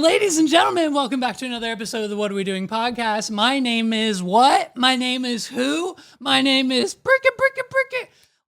Ladies and gentlemen, welcome back to another episode of the What Are We Doing podcast. My name is what? My name is who? My name is Bricket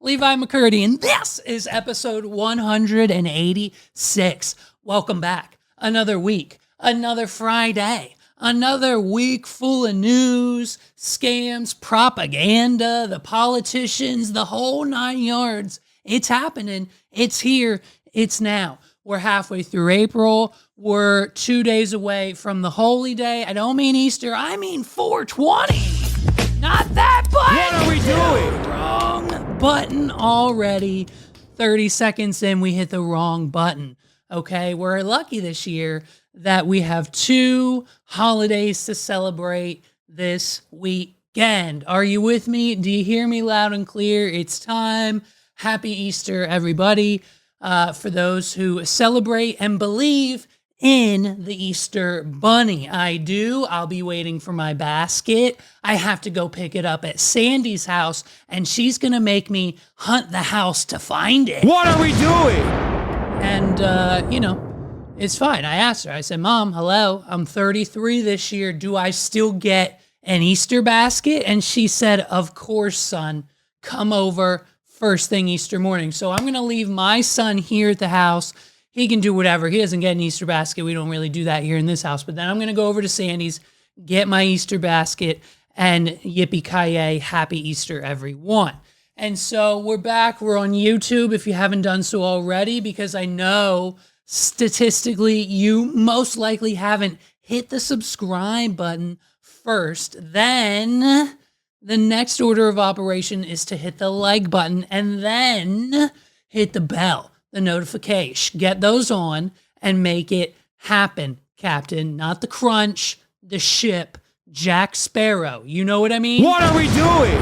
Levi McCurdy, and this is episode 186. Welcome back. Another week, another Friday, another week full of news, scams, propaganda, the politicians, the whole 9 yards. It's happening. It's here. It's now. We're halfway through April. We're 2 days away from the holy day. I don't mean Easter. I mean 420. Not that button. What are we doing? Wrong button already. 30 seconds in, we hit the wrong button. Okay, we're lucky this year that we have 2 holidays to celebrate this weekend. Are you with me? Do you hear me loud and clear? It's time. Happy Easter, everybody. For those who celebrate and believe in the Easter Bunny. I do. I'll be waiting for my basket. I have to go pick it up at Sandy's house, and she's going to make me hunt the house to find it. What are we doing? And, it's fine. I asked her. I said, Mom, hello, I'm 33 this year. Do I still get an Easter basket? And she said, of course, son. Come over first thing Easter morning. So I'm going to leave my son here at the house. He can do whatever. He doesn't get an Easter basket. We don't really do that here in this house. But then I'm going to go over to Sandy's, get my Easter basket, and yippee-ki-yay, happy Easter, everyone. And so we're back. We're on YouTube if you haven't done so already, because I know statistically you most likely haven't hit the subscribe button first. Then the next order of operation is to hit the like button and then hit the bell, the notification. Get those on and make it happen, Captain. Not the crunch, the ship, Jack Sparrow. You know what I mean? What are we doing?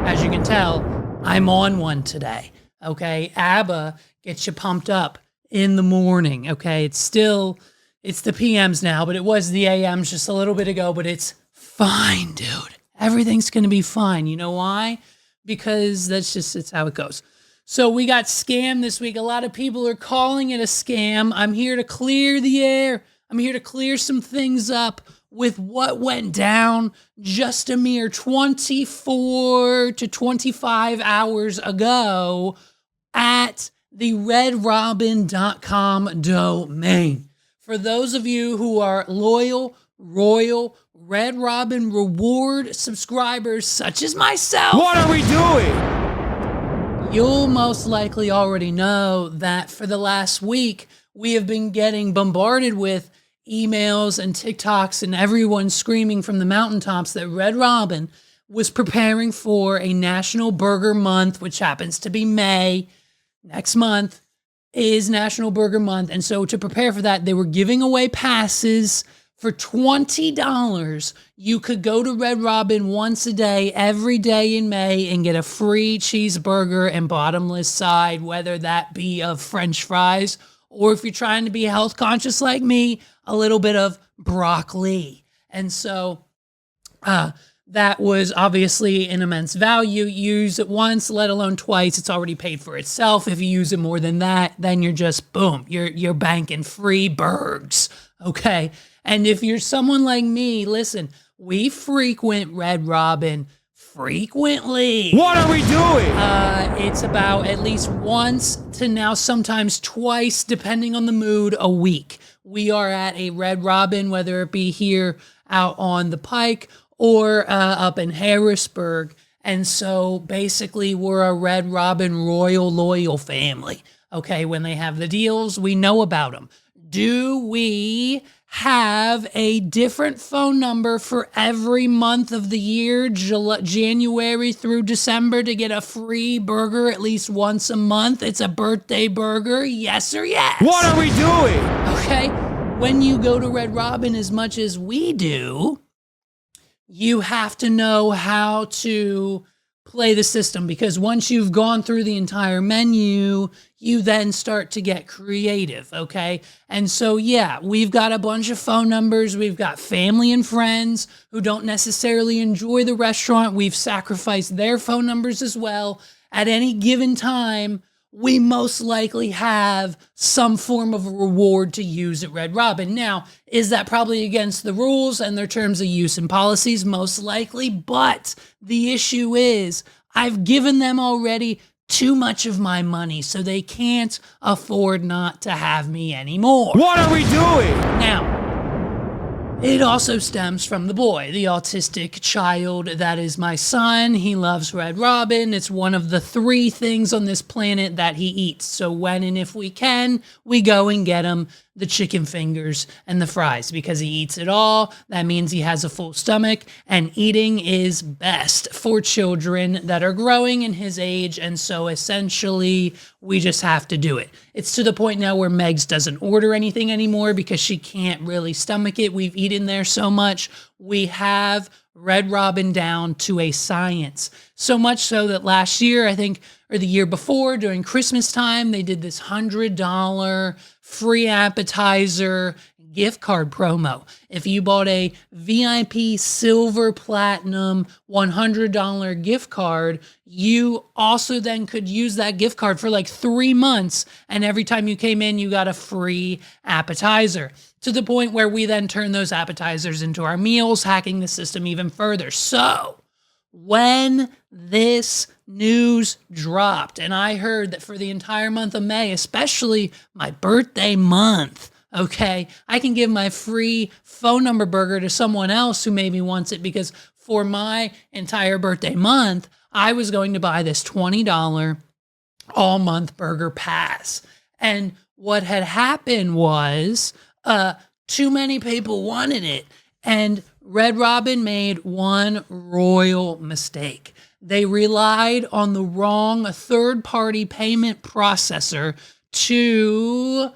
As you can tell, I'm on one today, okay? ABBA gets you pumped up in the morning, okay? It's the PMs now, but it was the AMs just a little bit ago, but it's fine, dude. Everything's going to be fine. You know why? Because it's how it goes. So we got scammed this week. A lot of people are calling it a scam. I'm here to clear the air. I'm here to clear some things up with what went down just a mere 24 to 25 hours ago at the redrobbin.com domain. For those of you who are loyal, royal, Red Robin reward subscribers such as myself, what are we doing? You'll most likely already know that for the last week, we have been getting bombarded with emails and TikToks and everyone screaming from the mountaintops that Red Robin was preparing for a National Burger Month, which happens to be May. Next month is National Burger Month. And so to prepare for that, they were giving away passes. For $20, you could go to Red Robin once a day, every day in May, and get a free cheeseburger and bottomless side, whether that be of French fries, or if you're trying to be health conscious like me, a little bit of broccoli. And so that was obviously an immense value. Use it once, let alone twice. It's already paid for itself. If you use it more than that, then you're just, boom, you're banking free burgers, okay? And if you're someone like me, listen, we frequent Red Robin frequently. What are we doing? It's about at least once to now sometimes twice, depending on the mood, a week. We are at a Red Robin, whether it be here out on the Pike or up in Harrisburg. And so basically we're a Red Robin royal loyal family. Okay, when they have the deals, we know about them. Do we have a different phone number for every month of the year, January through December, to get a free burger at least once a month? It's a birthday burger, yes or yes? What are we doing? Okay, when you go to Red Robin as much as we do, you have to know how to play the system, because once you've gone through the entire menu, you then start to get creative, okay? And so, yeah, we've got a bunch of phone numbers. We've got family and friends who don't necessarily enjoy the restaurant. We've sacrificed their phone numbers as well. At any given time, we most likely have some form of a reward to use at Red Robin. Now, is that probably against the rules and their terms of use and policies? Most likely, but the issue is I've given them already too much of my money, so they can't afford not to have me anymore. What are we doing? Now, it also stems from the boy, the autistic child that is my son. He loves Red Robin. It's one of the 3 things on this planet that he eats. So when and if we can, we go and get him the chicken fingers and the fries because he eats it all. That means he has a full stomach, and eating is best for children that are growing in his age. And so essentially we just have to do it. It's to the point now where Megs doesn't order anything anymore because she can't really stomach it. We've eaten there so much. We have Red Robin down to a science. So much so that last year, I think, or the year before, during Christmas time, they did this $100 free appetizer gift card promo. If you bought a VIP Silver Platinum $100 gift card, you also then could use that gift card for like 3 months. And every time you came in, you got a free appetizer, to the point where we then turn those appetizers into our meals, hacking the system even further. So when this news dropped, and I heard that for the entire month of May, especially my birthday month, okay, I can give my free phone number burger to someone else who maybe wants it, because for my entire birthday month, I was going to buy this $20 all month burger pass. And what had happened was too many people wanted it. And Red Robin made one royal mistake. They relied on the wrong third-party payment processor to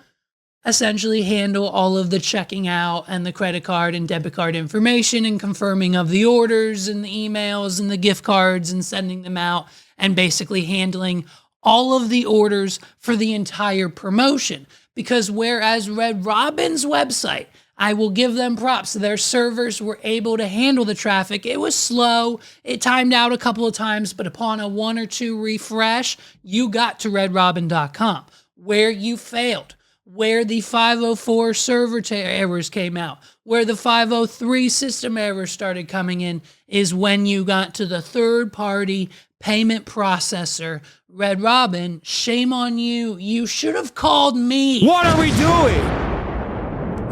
essentially handle all of the checking out and the credit card and debit card information and confirming of the orders and the emails and the gift cards and sending them out, and basically handling all of the orders for the entire promotion. Because whereas Red Robin's website, I will give them props, their servers were able to handle the traffic. It was slow. It timed out a couple of times, but upon a 1 or 2 refresh, you got to redrobin.com. Where you failed, where the 504 server errors came out, where the 503 system errors started coming in, is when you got to the third-party payment processor. Red Robin, shame on you. You should have called me. What are we doing?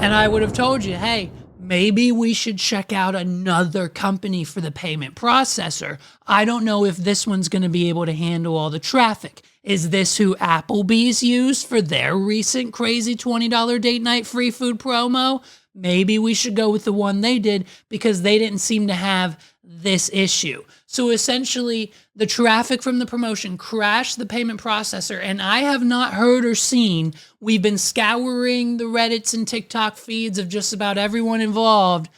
And I would have told you, hey, maybe we should check out another company for the payment processor. I don't know if this one's going to be able to handle all the traffic. Is this who Applebee's used for their recent crazy $20 date night free food promo? Maybe we should go with the one they did, because they didn't seem to have this issue. So essentially, the traffic from the promotion crashed the payment processor, and I have not heard or seen. We've been scouring the Reddits and TikTok feeds of just about everyone involved.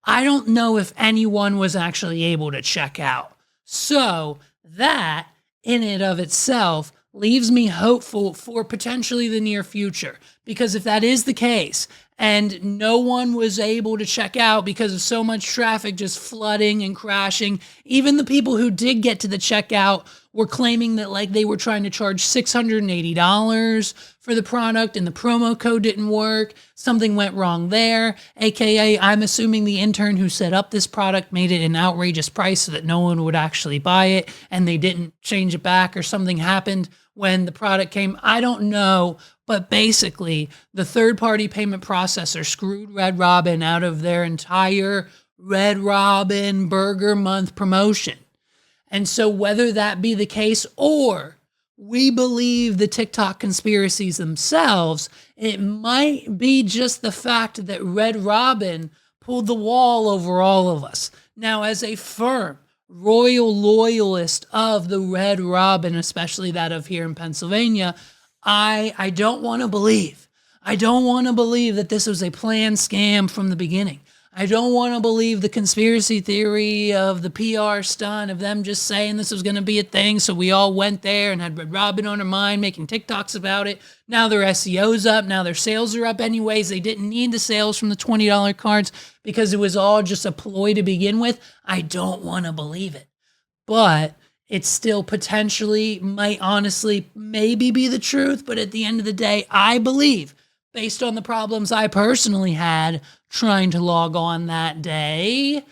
I don't know if anyone was actually able to check out. So that, in and of itself, leaves me hopeful for potentially the near future. Because if that is the case, and no one was able to check out because of so much traffic just flooding and crashing, even the people who did get to the checkout were claiming that like they were trying to charge $680 for the product and the promo code didn't work. Something went wrong there. AKA, I'm assuming the intern who set up this product made it an outrageous price so that no one would actually buy it, and they didn't change it back, or something happened when the product came. I don't know. But basically, the third-party payment processor screwed Red Robin out of their entire Red Robin Burger Month promotion. And so whether that be the case, or we believe the TikTok conspiracies themselves, it might be just the fact that Red Robin pulled the wall over all of us. Now, as a firm royal loyalist of the Red Robin, especially that of here in Pennsylvania, I don't want to believe. I don't want to believe that this was a planned scam from the beginning. I don't want to believe the conspiracy theory of the PR stunt of them just saying this was going to be a thing. So we all went there and had Red Robin on our mind, making TikToks about it. Now their SEO's up. Now their sales are up anyways. They didn't need the sales from the $20 cards because it was all just a ploy to begin with. I don't want to believe it. But It still potentially might honestly maybe be the truth, but at the end of the day, I believe, based on the problems I personally had trying to log on that day,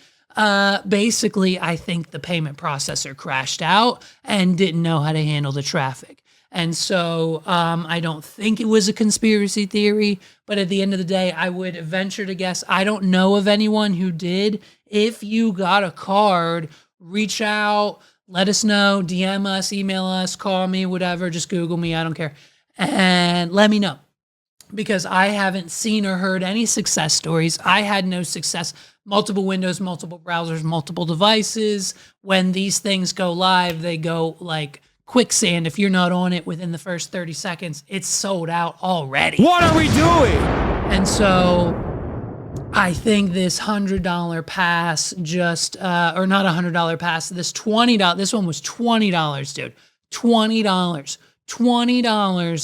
basically, I think the payment processor crashed out and didn't know how to handle the traffic. And so I don't think it was a conspiracy theory, but at the end of the day, I would venture to guess. I don't know of anyone who did. If you got a card, reach out, let us know, DM us, email us, call me, whatever. Just Google me. I don't care. And let me know, because I haven't seen or heard any success stories. I had no success. Multiple windows, multiple browsers, multiple devices. When these things go live, they go like quicksand. If you're not on it within the first 30 seconds, it's sold out already. What are we doing? And so I think this $100 pass just, or not $100 pass, this $20, this one was $20, dude. $20,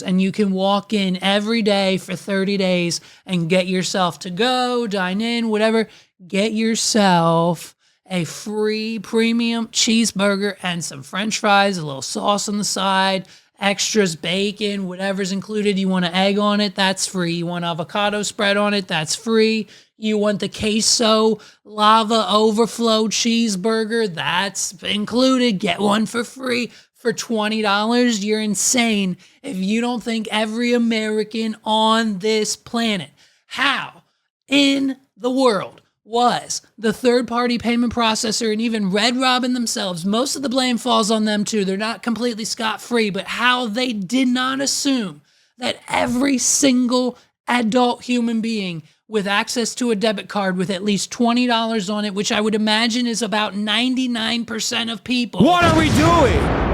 and you can walk in every day for 30 days and get yourself to go, dine in, whatever. Get yourself a free premium cheeseburger and some French fries, a little sauce on the side, extras, bacon, whatever's included. You want an egg on it, that's free. You want avocado spread on it, that's free. You want the queso lava overflow cheeseburger, that's included. Get one for free. For $20, you're insane if you don't think every American on this planet, how in the world was the third-party payment processor and even Red Robin themselves, most of the blame falls on them too. They're not completely scot-free, but how they did not assume that every single adult human being with access to a debit card with at least $20 on it, which I would imagine is about 99% of people. What are we doing?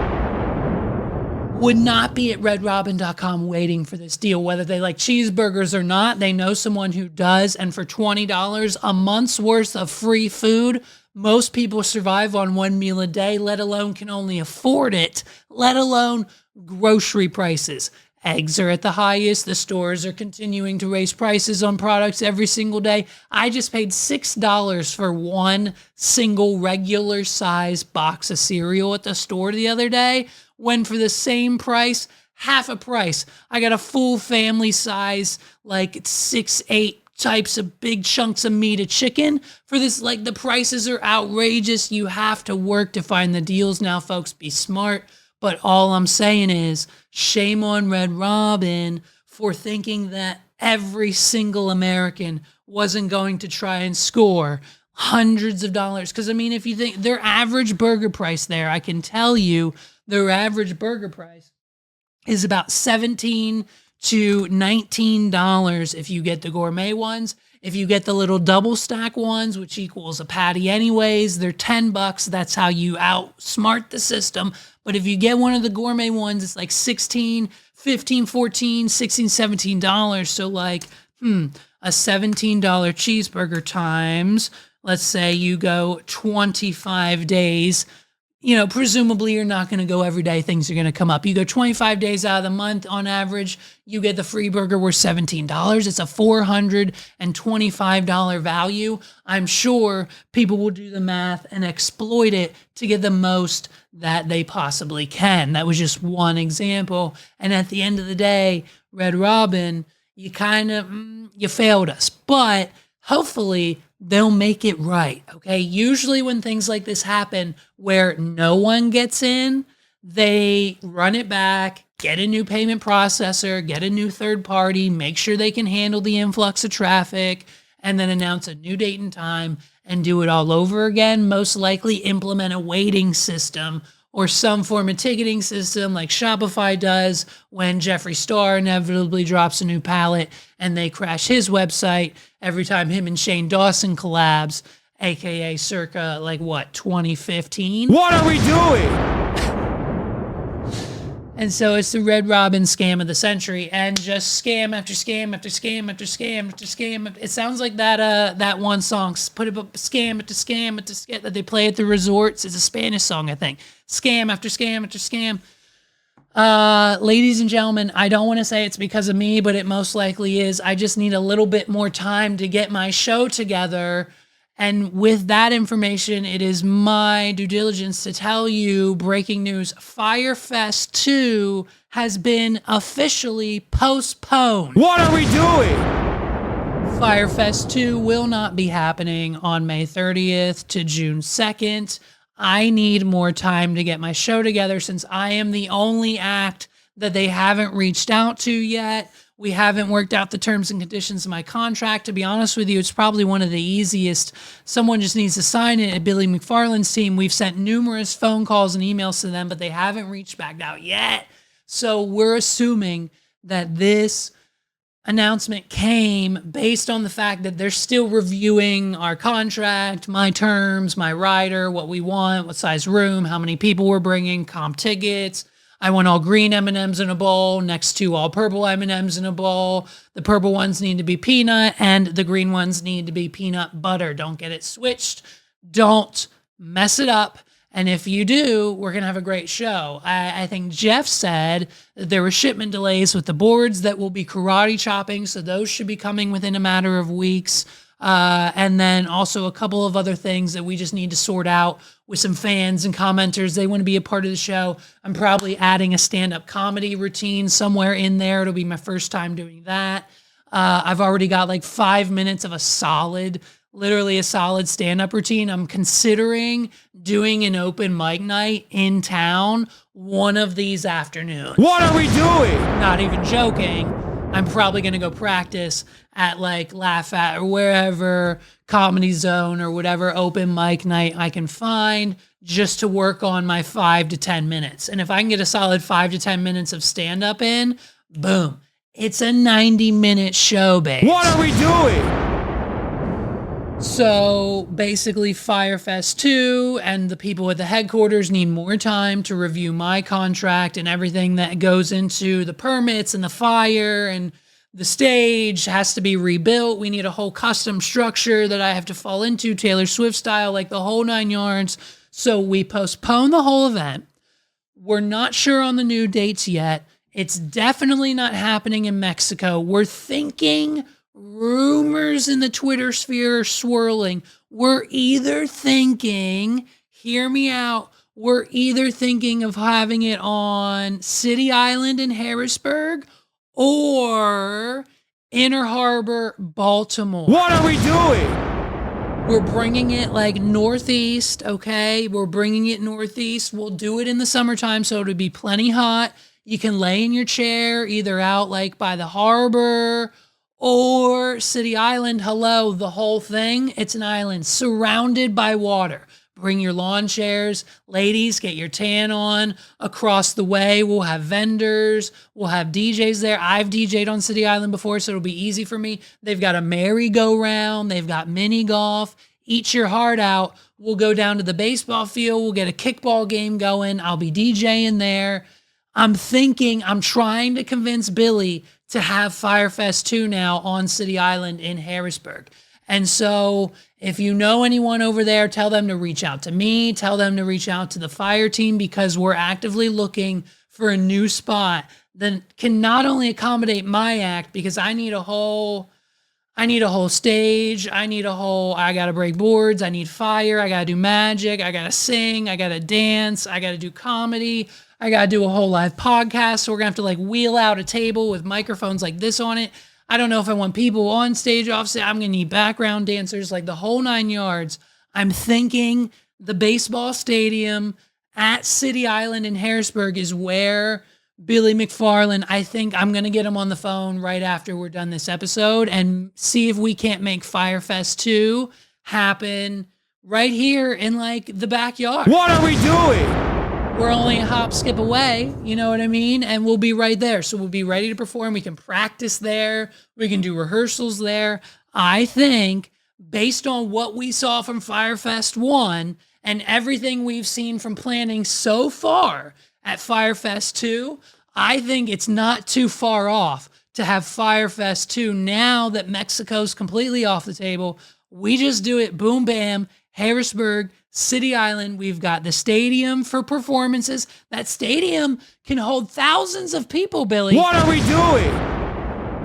Would not be at redrobin.com waiting for this deal, whether they like cheeseburgers or not. They know someone who does, and for $20, a month's worth of free food, most people survive on one meal a day, let alone can only afford it, let alone grocery prices. Eggs are at the highest. The stores are continuing to raise prices on products every single day. I just paid $6 for one single regular size box of cereal at the store the other day, when for the same price, half a price, I got a full family size, like 6-8 types of big chunks of meat of chicken for this. Like, the prices are outrageous. You have to work to find the deals now, folks. Be smart. But all I'm saying is, shame on Red Robin for thinking that every single American wasn't going to try and score hundreds of dollars. Because, I mean, if you think their average burger price there, I can tell you their average burger price is about $17 to $19 if you get the gourmet ones. If you get the little double stack ones, which equals a patty anyways, they're $10. That's how you outsmart the system. But if you get one of the gourmet ones, it's like $16, $15, $14, $16, $17. So like, a $17 cheeseburger times, let's say you go 25 days, you know, presumably you're not going to go every day. Things are going to come up. You go 25 days out of the month on average, you get the free burger worth $17. It's a $425 value. I'm sure people will do the math and exploit it to get the most that they possibly can. That was just one example. And at the end of the day, Red Robin, you kind of, you failed us. But hopefully they'll make it right, okay? Usually when things like this happen where no one gets in, they run it back, get a new payment processor, get a new third party, make sure they can handle the influx of traffic, and then announce a new date and time and do it all over again. Most likely implement a waiting system or some form of ticketing system like Shopify does when Jeffree Star inevitably drops a new pallet and they crash his website every time him and Shane Dawson collabs, aka circa, like what, 2015? What are we doing? And so it's the Red Robin scam of the century, and just scam after scam after scam after scam after scam. It sounds like that one song, put it up, scam after scam after scam, that they play at the resorts. It's a Spanish song, I think. Scam after scam after scam. Ladies and gentlemen, I don't want to say it's because of me, but it most likely is. I just need a little bit more time to get my show together And with that information, it is my due diligence to tell you, breaking news, Firefest 2 has been officially postponed. What are we doing? Firefest 2 will not be happening on May 30th to June 2nd. I need more time to get my show together since I am the only act that they haven't reached out to yet. We haven't worked out the terms and conditions of my contract. To be honest with you, it's probably one of the easiest. Someone just needs to sign it at Billy McFarland's team. We've sent numerous phone calls and emails to them, but they haven't reached back out yet. So we're assuming that this announcement came based on the fact that they're still reviewing our contract, my terms, my rider, what we want, what size room, how many people we're bringing, comp tickets. I want all green M&Ms in a bowl next to all purple M&Ms in a bowl. The purple ones need to be peanut and the green ones need to be peanut butter. Don't get it switched. Don't mess it up. And if you do, we're going to have a great show. I think Jeff said that there were shipment delays with the boards that will be karate chopping. So those should be coming within a matter of weeks. And then also a couple of other things that we just need to sort out with some fans and commenters. They want to be a part of the show. I'm probably adding a stand-up comedy routine somewhere in there. It'll be my first time doing that. I've already got like 5 minutes of literally a solid stand-up routine. I'm considering doing an open mic night in town one of these afternoons. What are we doing? Not even joking. I'm probably going to go practice at like Laugh At or wherever, Comedy Zone or whatever open mic night I can find just to work on my 5 to 10 minutes. And if I can get a solid 5 to 10 minutes of stand-up in, boom, it's a 90-minute show, babe. What are we doing? So basically Firefest 2 and the people at the headquarters need more time to review my contract and everything that goes into the permits and the fire, and the stage has to be rebuilt. We need a whole custom structure that I have to fall into, Taylor Swift style, like the whole 9 yards. So we postpone the whole event. We're not sure on the new dates yet. It's definitely not happening in Mexico. We're thinking, rumors in the Twitter sphere are swirling. We're either thinking, hear me out, we're either thinking of having it on City Island in Harrisburg or Inner Harbor, Baltimore. What are we doing? We're bringing it like northeast, okay? We're bringing it northeast. We'll do it in the summertime, so it'll be plenty hot. You can lay in your chair either out like by the harbor or City Island. Hello, the whole thing. It's an island surrounded by water. Bring your lawn chairs. Ladies, get your tan on. Across the way, we'll have vendors. We'll have DJs there. I've DJ'd on City Island before, so it'll be easy for me. They've got a merry-go-round. They've got mini golf. Eat your heart out. We'll go down to the baseball field. We'll get a kickball game going. I'll be DJing there. I'm trying to convince Billy to have Firefest 2 now on City Island in Harrisburg. And so if you know anyone over there, tell them to reach out to me, tell them to reach out to the fire team, because we're actively looking for a new spot that can not only accommodate my act, because I need a whole stage. I got to break boards. I need fire. I got to do magic. I got to sing. I got to dance. I got to do comedy. I got to do a whole live podcast. So we're going to have to like wheel out a table with microphones like this on it. I don't know if I want people on stage, off stage. I'm going to need background dancers, like the whole 9 yards. I'm thinking the baseball stadium at City Island in Harrisburg is where Billy McFarland, I think I'm going to get him on the phone right after we're done this episode and see if we can't make Firefest 2 happen right here in like the backyard. What are we doing? We're only a hop, skip away, you know what I mean? And we'll be right there. So we'll be ready to perform. We can practice there. We can do rehearsals there. I think based on what we saw from Firefest 1 and everything we've seen from planning so far at Firefest 2, I think it's not too far off to have Firefest 2 now that Mexico's completely off the table. We just do it, boom, bam, Harrisburg, City Island. We've got the stadium for performances. That stadium can hold thousands of people, Billy. What are we doing?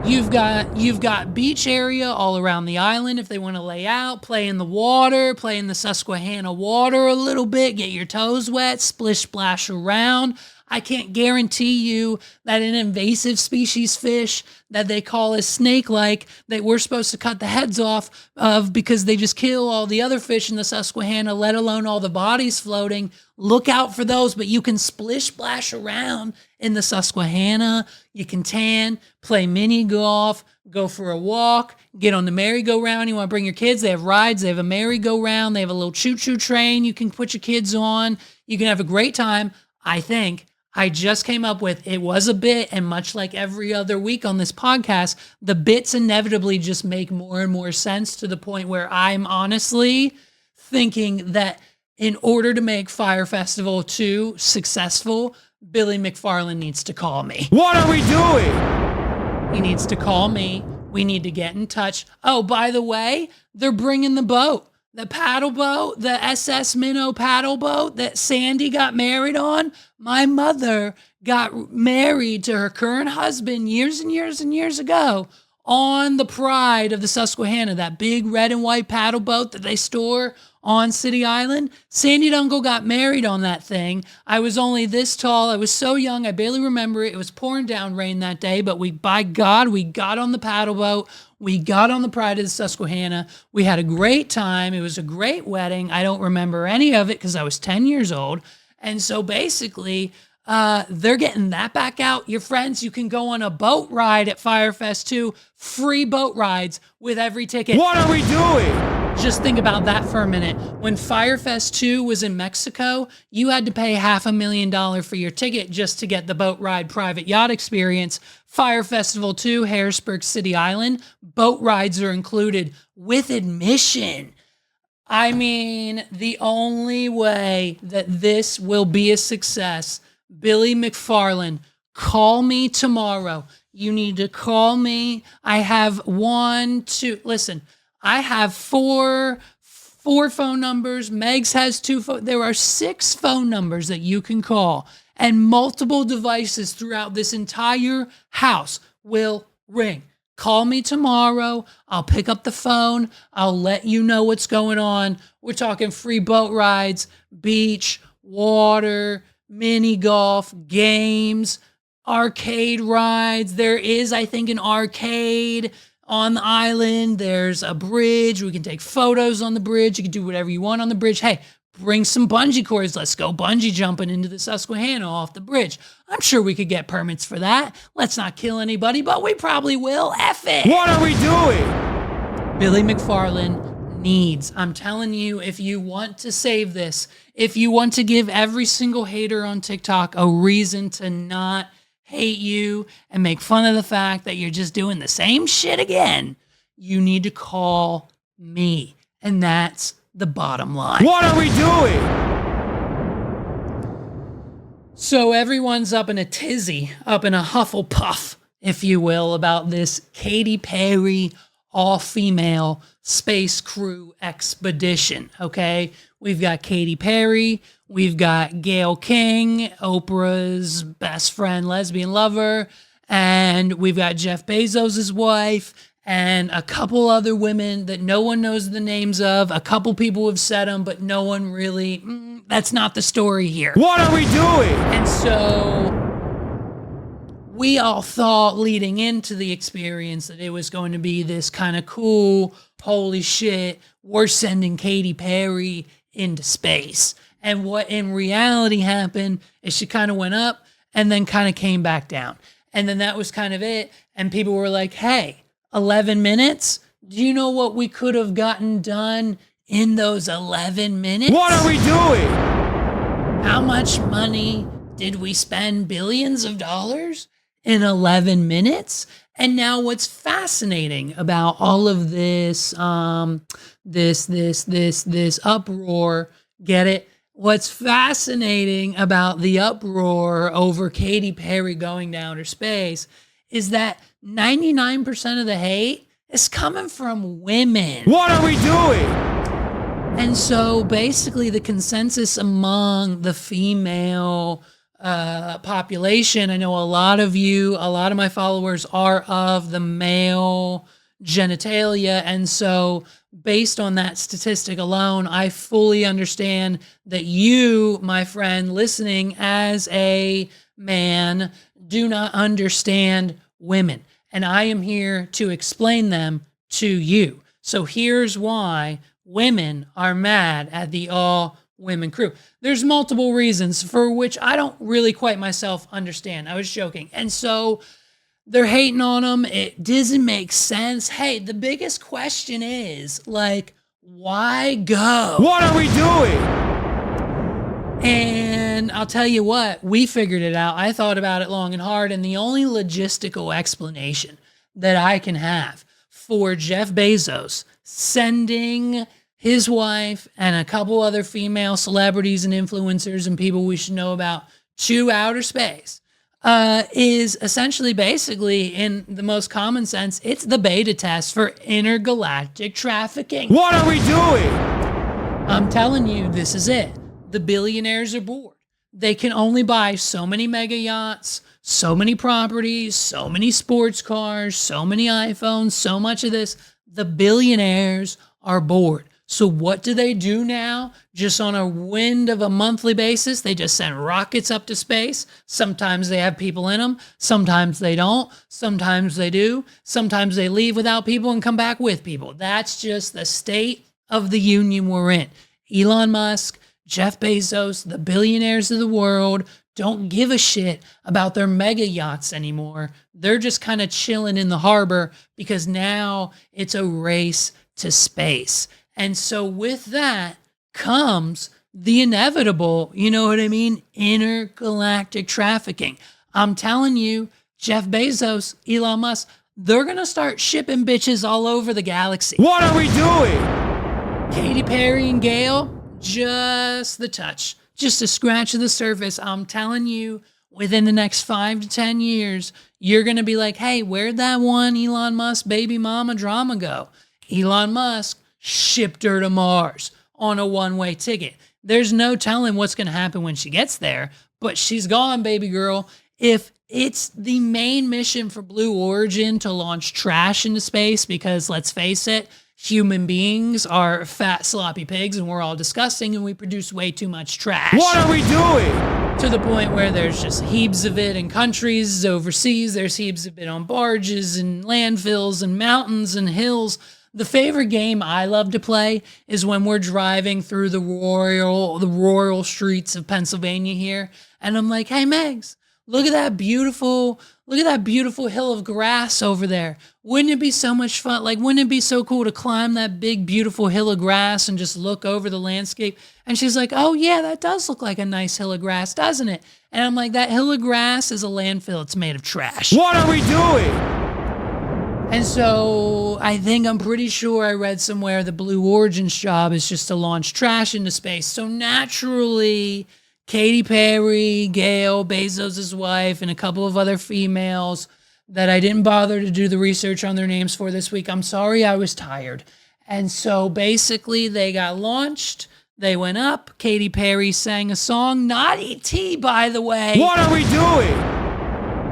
You've got beach area all around the island if they want to lay out, play in the water, play in the Susquehanna water a little bit, get your toes wet, splish splash around. I can't guarantee you that an invasive species fish that they call as snake-like that we're supposed to cut the heads off of because they just kill all the other fish in the Susquehanna, let alone all the bodies floating. Look out for those, but you can splish splash around in the Susquehanna. You can tan, play mini golf, go for a walk, get on the merry-go-round. You want to bring your kids? They have rides. They have a merry-go-round. They have a little choo-choo train you can put your kids on. You can have a great time, I think. I just came up with, it was a bit, and much like every other week on this podcast, the bits inevitably just make more and more sense to the point where I'm honestly thinking that in order to make Fire Festival 2 successful, Billy McFarland needs to call me. What are we doing? He needs to call me. We need to get in touch. Oh, by the way, they're bringing the boat. The paddle boat, the SS Minnow paddle boat that Sandy got married on. My mother got married to her current husband years and years and years ago on the Pride of the Susquehanna, that big red and white paddle boat that they store on City Island. Sandy Dungle got married on that thing. I was only this tall. I was so young. I barely remember it. It was pouring down rain that day, but by God, we got on the paddle boat. We got on the Pride of the Susquehanna. We had a great time. It was a great wedding. I don't remember any of it because I was 10 years old. And so basically, they're getting that back out. Your friends, you can go on a boat ride at Firefest 2. Free boat rides with every ticket. What are we doing? Just think about that for a minute. When Firefest 2 was in Mexico, you had to pay $500,000 for your ticket just to get the boat ride private yacht experience. Fire Festival 2, Harrisburg City Island, boat rides are included with admission. I mean, the only way that this will be a success, Billy McFarland, call me tomorrow. You need to call me. I have I have four phone numbers. Megs has 2 phone. There are 6 phone numbers that you can call, and multiple devices throughout this entire house will ring. Call me tomorrow. I'll pick up the phone. I'll let you know what's going on. We're talking free boat rides, beach, water, mini golf, games, arcade rides. There is, I think, an arcade on the island. There's a bridge. We can take photos on the bridge. You can do whatever you want on the bridge. Hey, bring some bungee cords. Let's go bungee jumping into the Susquehanna off the bridge. I'm sure we could get permits for that. Let's not kill anybody, but we probably will. F it. What are we doing? Billy McFarland needs. I'm telling you, if you want to save this, if you want to give every single hater on TikTok a reason to not hate you and make fun of the fact that you're just doing the same shit again, you need to call me. And that's the bottom line. What are we doing? So everyone's up in a tizzy, up in a hufflepuff, if you will, about this Katy Perry all-female space crew expedition, okay? We've got Katy Perry, we've got Gayle King, Oprah's best friend, lesbian lover, and we've got Jeff Bezos' wife, and a couple other women that no one knows the names of. A couple people have said them, but no one really, that's not the story here. What are we doing? And so we all thought leading into the experience that it was going to be this kind of cool, holy shit, we're sending Katy Perry into space. And what in reality happened is she kind of went up and then kind of came back down. And then that was kind of it. And people were like, hey, 11 minutes? Do you know what we could have gotten done in those 11 minutes? What are we doing? How much money did we spend? Billions of dollars in 11 minutes? And now what's fascinating about all of this, this uproar, get it? What's fascinating about the uproar over Katy Perry going to outer space is that 99% of the hate is coming from women. What are we doing? And so basically the consensus among the female population. I know a lot of my followers are of the male genitalia. And so based on that statistic alone, I fully understand that you, my friend, listening as a man, do not understand women. And I am here to explain them to you. So here's why women are mad at the all women crew. There's multiple reasons for which I don't really quite myself understand. I was joking. And so they're hating on them. It doesn't make sense. Hey, the biggest question is like, why go? What are we doing? And I'll tell you what, we figured it out. I thought about it long and hard. And the only logistical explanation that I can have for Jeff Bezos sending his wife and a couple other female celebrities and influencers and people we should know about to outer space is essentially, basically, in the most common sense, it's the beta test for intergalactic trafficking. What are we doing? I'm telling you, this is it. The billionaires are bored. They can only buy so many mega yachts, so many properties, so many sports cars, so many iPhones, so much of this. The billionaires are bored. So what do they do now? Just on a whim of a monthly basis, they just send rockets up to space. Sometimes they have people in them. Sometimes they don't. Sometimes they do. Sometimes they leave without people and come back with people. That's just the state of the union we're in. Elon Musk, Jeff Bezos, the billionaires of the world don't give a shit about their mega yachts anymore. They're just kind of chilling in the harbor because now it's a race to space. And so with that comes the inevitable, you know what I mean? Intergalactic trafficking. I'm telling you, Jeff Bezos, Elon Musk, they're going to start shipping bitches all over the galaxy. What are we doing? Katy Perry and Gail, just the touch, just a scratch of the surface. I'm telling you, within the next 5 to 10 years, you're going to be like, hey, where'd that one Elon Musk baby mama drama go? Elon Musk shipped her to Mars on a one-way ticket. There's no telling what's going to happen when she gets there, but she's gone, baby girl. If it's the main mission for Blue Origin to launch trash into space, because let's face it, human beings are fat, sloppy pigs, and we're all disgusting, and we produce way too much trash. What are we doing? To the point where there's just heaps of it in countries overseas. There's heaps of it on barges and landfills and mountains and hills. The favorite game I love to play is when we're driving through the rural streets of Pennsylvania here, and I'm like, "Hey, Megs, look at that beautiful hill of grass over there. Wouldn't it be so much fun? Like, wouldn't it be so cool to climb that big, beautiful hill of grass and just look over the landscape?" And she's like, "Oh yeah, that does look like a nice hill of grass, doesn't it?" And I'm like, "That hill of grass is a landfill. It's made of trash." What are we doing? And so I'm pretty sure I read somewhere the Blue Origin's job is just to launch trash into space. So naturally, Katy Perry, Gail, Bezos' wife, and a couple of other females that I didn't bother to do the research on their names for this week. I'm sorry, I was tired. And so basically they got launched. They went up. Katy Perry sang a song, not E.T., by the way. What are we doing?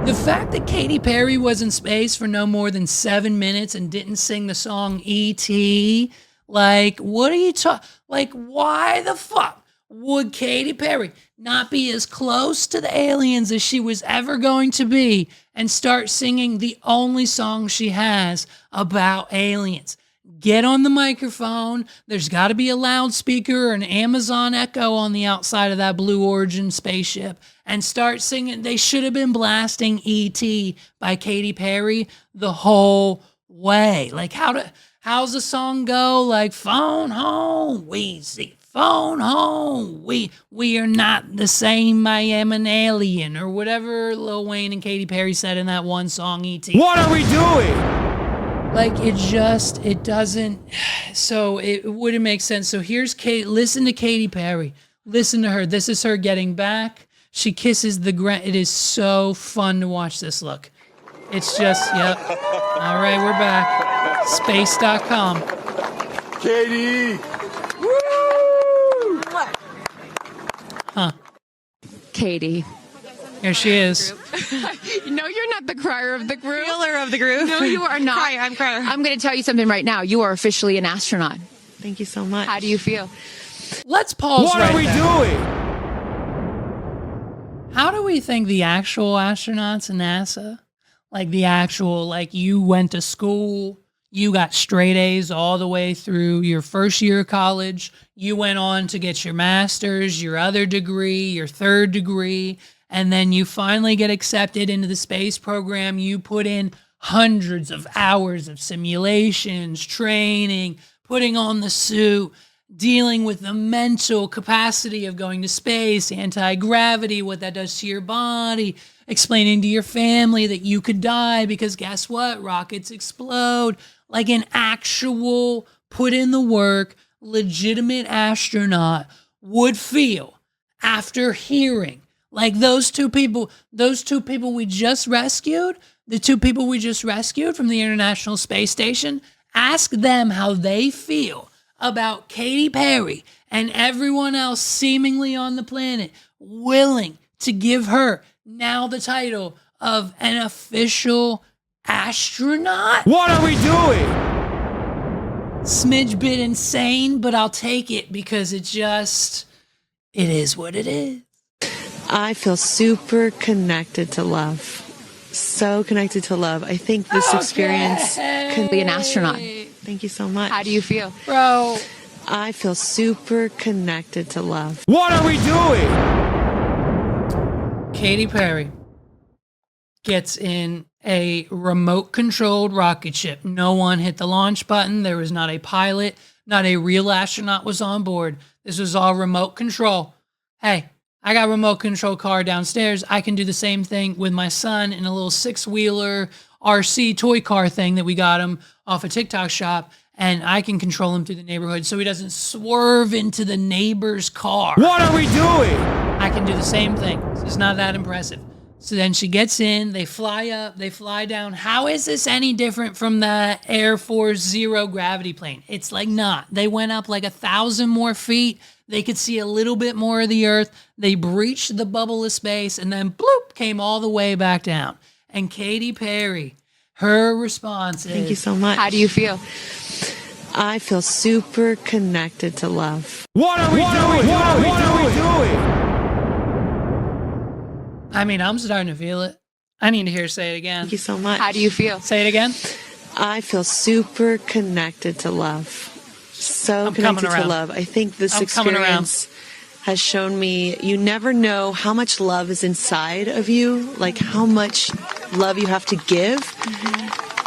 The fact that Katy Perry was in space for no more than 7 minutes and didn't sing the song E.T., like, what are you talking? Like, why the fuck would Katy Perry not be as close to the aliens as she was ever going to be and start singing the only song she has about aliens? Get on the microphone. There's got to be a loudspeaker or an Amazon Echo on the outside of that Blue Origin spaceship and start singing. They should have been blasting E.T. by Katy Perry the whole way. Like, how's the song go? Like, phone home, we see. Phone home, we are not the same, I am an alien, or whatever Lil Wayne and Katy Perry said in that one song, E.T. What are we doing? Like, it doesn't, so it wouldn't make sense. So here's Kate, listen to Katy Perry. Listen to her. This is her getting back. She kisses the ground. It is so fun to watch this. Look. It's just, yep. All right, we're back. Space.com. Katy! Huh. Katy, Here she is. No, you're not the crier of the group. Killer of the group. No, you are not. I'm crier. I'm going to tell you something right now. You are officially an astronaut. Thank you so much. How do you feel? Let's pause What right are we there. doing? How do we think the actual astronauts in NASA, like the actual, like you went to school, you got straight A's all the way through your first year of college, you went on to get your master's, your other degree, your third degree, and then you finally get accepted into the space program. You put in hundreds of hours of simulations, training, putting on the suit, dealing with the mental capacity of going to space, anti-gravity, what that does to your body, explaining to your family that you could die because guess what? Rockets explode. Like an actual put in the work, legitimate astronaut would feel after hearing like those two people we just rescued, the two people we just rescued from the International Space Station, ask them how they feel about Katy Perry and everyone else seemingly on the planet willing to give her now the title of an official astronaut. What are we doing? Smidge bit insane, but I'll take it because it is what it is. I feel super connected to love. So connected to love. I think this experience Can be an astronaut. Thank you so much. How do you feel? Bro, I feel super connected to love. What are we doing? Katy Perry gets in a remote controlled rocket ship. No one hit the launch button. There was not a pilot, not a real astronaut was on board. This was all remote control. Hey, I got a remote control car downstairs. I can do the same thing with my son in a little 6-wheeler RC toy car thing that we got him off a TikTok shop, and I can control him through the neighborhood so he doesn't swerve into the neighbor's car. What are we doing? I can do the same thing. It's not that impressive. So then she gets in, they fly up, they fly down. How is this any different from the Air Force Zero gravity plane? It's like not. They went up like 1,000 more feet. They could see a little bit more of the Earth. They breached the bubble of space and then bloop, came all the way back down. And Katy Perry, her response is, Thank you so much. How do you feel? I feel super connected to love. What are we doing? What are we doing? I mean, I'm starting to feel it. I need to hear her say it again. Thank you so much. How do you feel? Say it again. I feel super connected to love. So I'm coming connected to around. love. I think this I'm coming around. experience has shown me you never know how much love is inside of you, like how much love you have to give,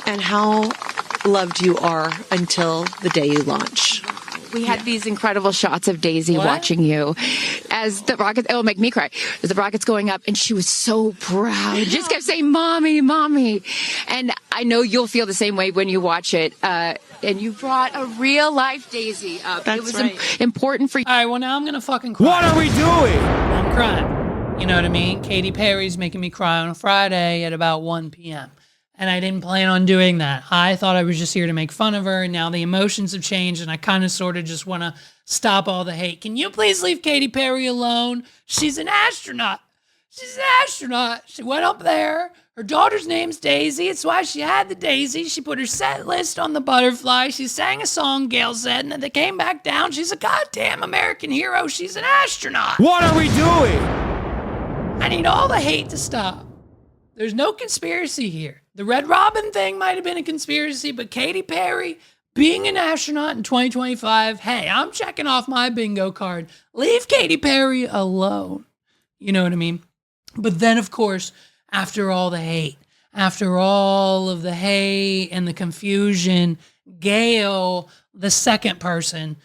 and how loved you are until the day you launch. We had these incredible shots of Daisy What? watching you as the rocket, it'll make me cry, as the rocket's going up, and she was so proud. Just kept saying, Mommy, Mommy. And I know you'll feel the same way when you watch it. And you brought a real life Daisy up. That's it was right. important for you. All right, well, now I'm going to fucking cry. What are we doing? I'm crying. You know what I mean? Katy Perry's making me cry on a Friday at about 1 p.m. And I didn't plan on doing that. I thought I was just here to make fun of her. And now the emotions have changed and I kind of sort of just want to stop all the hate. Can you please leave Katy Perry alone? She's an astronaut. She's an astronaut. She went up there. Her daughter's name's Daisy. It's why she had the Daisy. She put her set list on the butterfly. She sang a song, Gail said, and then they came back down. She's a goddamn American hero. She's an astronaut. What are we doing? I need all the hate to stop. There's no conspiracy here. The Red Robin thing might have been a conspiracy, but Katy Perry being an astronaut in 2025, hey, I'm checking off my bingo card. Leave Katy Perry alone. You know what I mean? But then, of course, after all the hate, after all of the hate and the confusion, Gail, the second person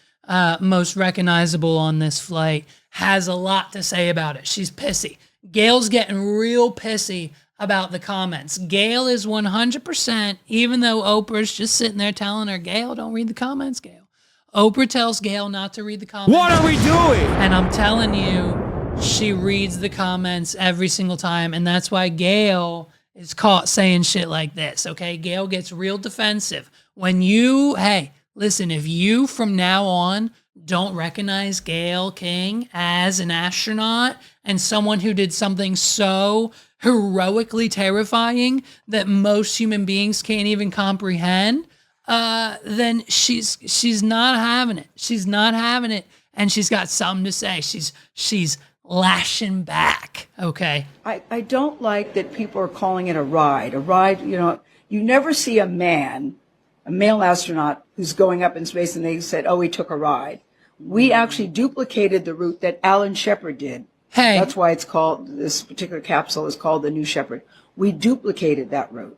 most recognizable on this flight, has a lot to say about it. She's pissy. Gail's getting real pissy about the comments. Gail is 100%, even though Oprah's just sitting there telling her, Gail, don't read the comments, Gail. Oprah tells Gail not to read the comments. What are we doing? And I'm telling you, she reads the comments every single time. And that's why Gail is caught saying shit like this, okay? Gail gets real defensive. When you, hey, listen, if you from now on don't recognize Gayle King as an astronaut and someone who did something so heroically terrifying that most human beings can't even comprehend, then she's not having it. She's not having it, and she's got something to say. She's lashing back. Okay. I don't like that people are calling it a ride. A ride, you never see a male astronaut who's going up in space and they said, oh, he took a ride. We actually duplicated the route that Alan Shepard did. Hey. That's why it's called, this particular capsule is called the New Shepard. We duplicated that route.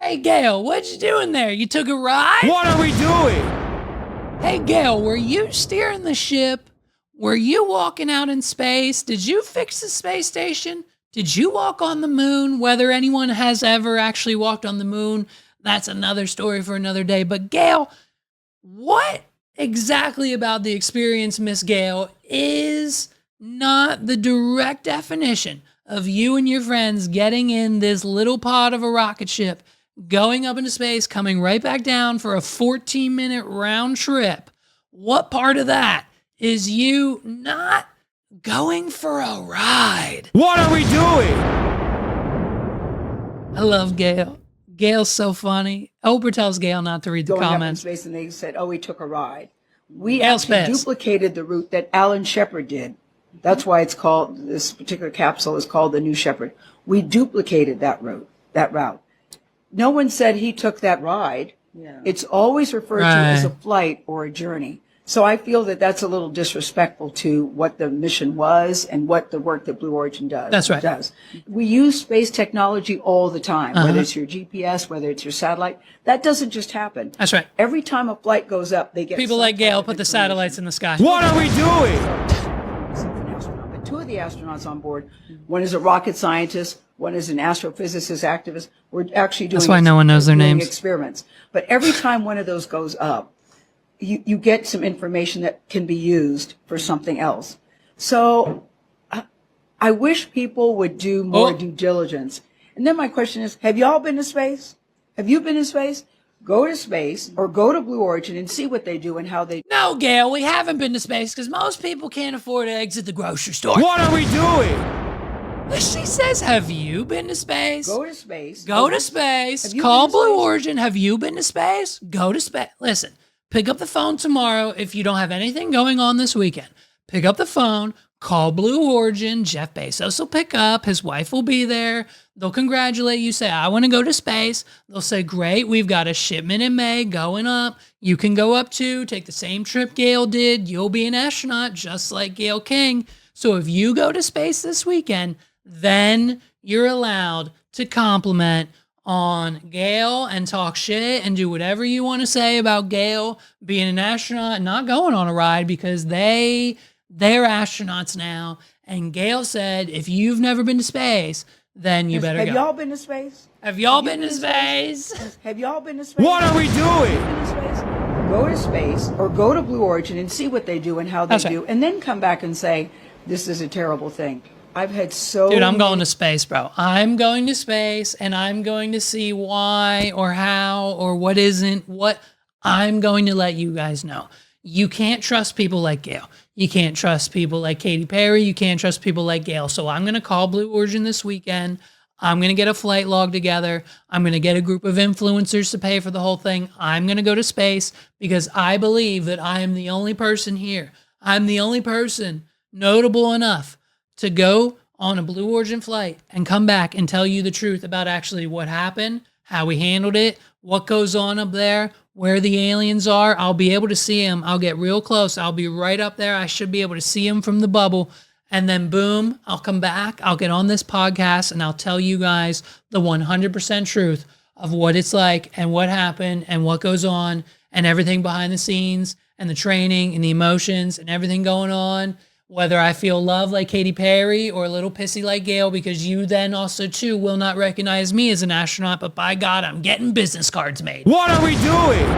Hey, Gayle, what you doing there? You took a ride? What are we doing? Hey, Gayle, were you steering the ship? Were you walking out in space? Did you fix the space station? Did you walk on the moon? Whether anyone has ever actually walked on the moon, that's another story for another day. But Gayle, what exactly about the experience, Miss Gayle, is not the direct definition of you and your friends getting in this little pod of a rocket ship, going up into space, coming right back down for a 14-minute round trip? What part of that is you not going for a ride? What are we doing? I love Gayle. Gayle's so funny. Oprah tells Gayle not to read the Going up in comments. space and they said, oh, he took a ride. We Gayle's actually pissed. duplicated the route that Alan Shepard did. That's why it's called, this particular capsule is called the New Shepard. We duplicated that route. No one said he took that ride. Yeah. It's always referred to as a flight or a journey. So I feel that that's a little disrespectful to what the mission was and what the work that Blue Origin does. That's right. We use space technology all the time, whether it's your GPS, whether it's your satellite. That doesn't just happen. That's right. Every time a flight goes up, they get People some like type Gayle of put the information. satellites in the sky. What are we doing? But two of the astronauts on board, one is a rocket scientist, one is an astrophysicist activist. We're actually doing That's why no one knows their doing names. experiments. But every time one of those goes up, you get some information that can be used for something else. So I wish people would do more due diligence. And then my question is, have y'all been to space? Have you been to space? Go to space or go to Blue Origin and see what they do and how they. No, Gayle, we haven't been to space because most people can't afford to exit the grocery store. What are we doing? She says, have you been to space? Go to space. Go to space. Have you Call been to Blue space? Origin. Have you been to space? Go to space. Listen, pick up the phone tomorrow if you don't have anything going on this weekend. Pick up the phone. Call Blue Origin. Jeff Bezos will pick up. His wife will be there. They'll congratulate you. Say, I want to go to space. They'll say, great. We've got a shipment in May going up. You can go up too. Take the same trip Gayle did. You'll be an astronaut just like Gayle King. So if you go to space this weekend, then you're allowed to compliment on Gayle and talk shit and do whatever you want to say about Gayle being an astronaut and not going on a ride because they're astronauts now. And Gayle said, if you've never been to space, then you better Have go. y'all been to space? Have y'all been to space? Have y'all been to space? What are we doing? Been to space? Go to space or go to Blue Origin and see what they do and how they That's right. do, and then come back and say, this is a terrible thing. I've had so Dude, I'm many- going to space, bro. I'm going to space and I'm going to see why or how or what isn't what. I'm going to let you guys know. You can't trust people like Gayle. You can't trust people like Katy Perry. You can't trust people like Gayle. So I'm going to call Blue Origin this weekend. I'm going to get a flight log together. I'm going to get a group of influencers to pay for the whole thing. I'm going to go to space because I believe that I am the only person here. I'm the only person notable enough to go on a Blue Origin flight and come back and tell you the truth about actually what happened, how we handled it, what goes on up there, where the aliens are. I'll be able to see them. I'll get real close. I'll be right up there. I should be able to see them from the bubble. And then boom, I'll come back. I'll get on this podcast and I'll tell you guys the 100% truth of what it's like and what happened and what goes on and everything behind the scenes and the training and the emotions and everything going on. Whether I feel love like Katy Perry or a little pissy like Gayle, because you then also too will not recognize me as an astronaut, but by God, I'm getting business cards made. What are we doing?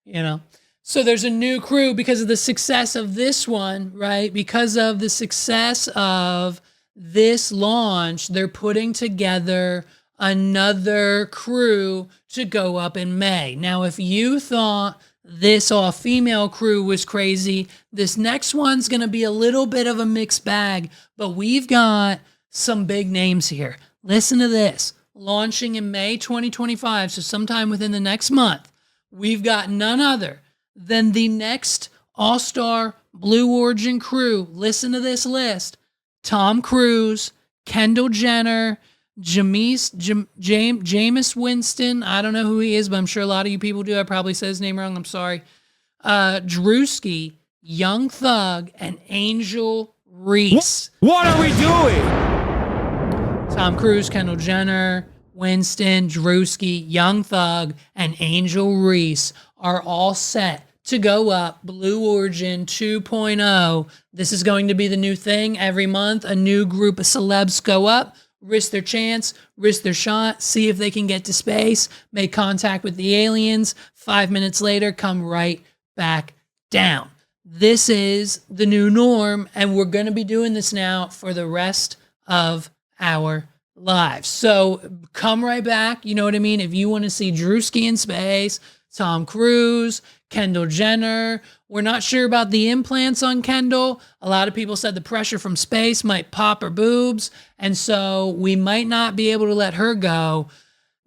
You know? So there's a new crew because of the success of this one, right? Because of the success of this launch, they're putting together another crew to go up in May. Now, if you thought this all-female crew was crazy, this next one's going to be a little bit of a mixed bag, but we've got some big names here. Listen to this. Launching in May 2025, so sometime within the next month, we've got none other than the next all-star Blue Origin crew. Listen to this list. Tom Cruise, Kendall Jenner, Jameis Winston. I don't know who he is, but I'm sure a lot of you people do. I probably said his name wrong. I'm sorry. Drewski, Young Thug, and Angel Reese. What are we doing? Tom Cruise, Kendall Jenner, Winston, Drewski, Young Thug, and Angel Reese are all set to go up Blue Origin 2.0. This is going to be the new thing. Every month, a new group of celebs go up, risk their chance, risk their shot, see if they can get to space, make contact with the aliens. 5 minutes later, come right back down. This is the new norm, and we're going to be doing this now for the rest of our lives. So come right back. You know what I mean? If you want to see Drewski in space, Tom Cruise, Kendall Jenner. We're not sure about the implants on Kendall. A lot of people said the pressure from space might pop her boobs, and so we might not be able to let her go.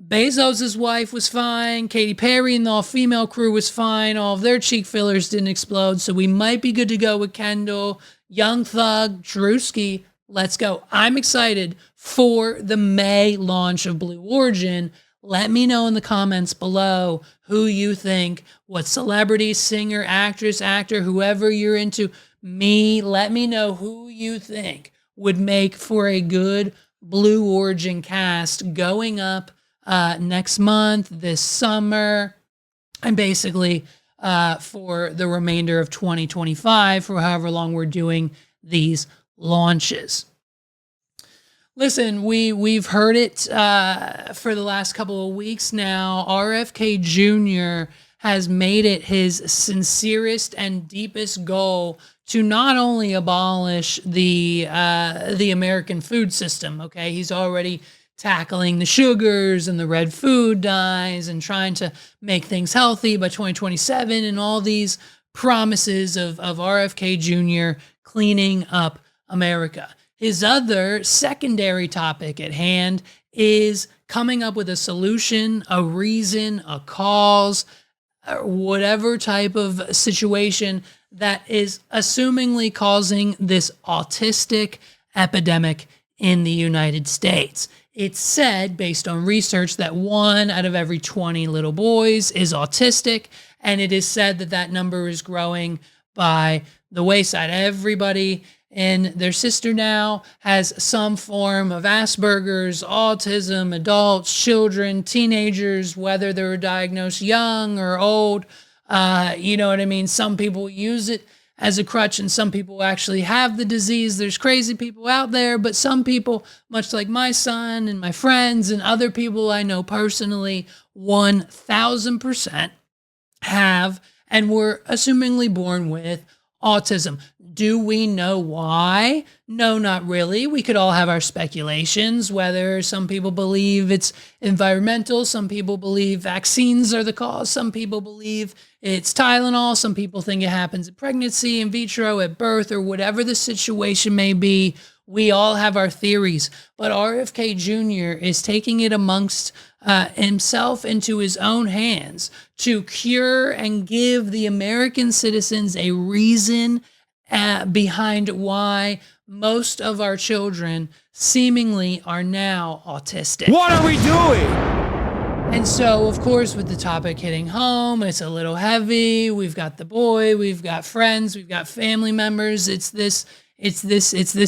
Bezos' wife was fine. Katy Perry and the all-female crew was fine. All of their cheek fillers didn't explode, so we might be good to go with Kendall. Young Thug, Drewski, let's go. I'm excited for the May launch of Blue Origin. Let me know in the comments below who you think, what celebrity, singer, actress, actor, whoever you're into. Let me know who you think would make for a good Blue Origin cast going up next month, this summer, and basically for the remainder of 2025, for however long we're doing these launches. Listen, we've heard it for the last couple of weeks now. RFK Jr. has made it his sincerest and deepest goal to not only abolish the American food system. Okay, he's already tackling the sugars and the red food dyes and trying to make things healthy by 2027 and all these promises of RFK Jr. cleaning up America. His other secondary topic at hand is coming up with a solution, a reason, a cause, whatever type of situation that is assumingly causing this autistic epidemic in the United States. It's said, based on research, that 1 out of every 20 little boys is autistic, and it is said that that number is growing by the wayside. Everybody and their sister now has some form of Asperger's, autism, adults, children, teenagers, whether they're diagnosed young or old. You know what I mean? Some people use it as a crutch and some people actually have the disease. There's crazy people out there, but some people, much like my son and my friends and other people I know personally, 1000% have and were assumingly born with autism. Do we know why? No, not really. We could all have our speculations, whether some people believe it's environmental, some people believe vaccines are the cause, some people believe it's Tylenol, some people think it happens at pregnancy, in vitro, at birth, or whatever the situation may be. We all have our theories, but RFK Jr. is taking it amongst himself into his own hands to cure and give the American citizens a reason behind why most of our children seemingly are now autistic. What are we doing? And so, of course, with the topic hitting home, it's a little heavy. We've got the boy, we've got friends, we've got family members. It's this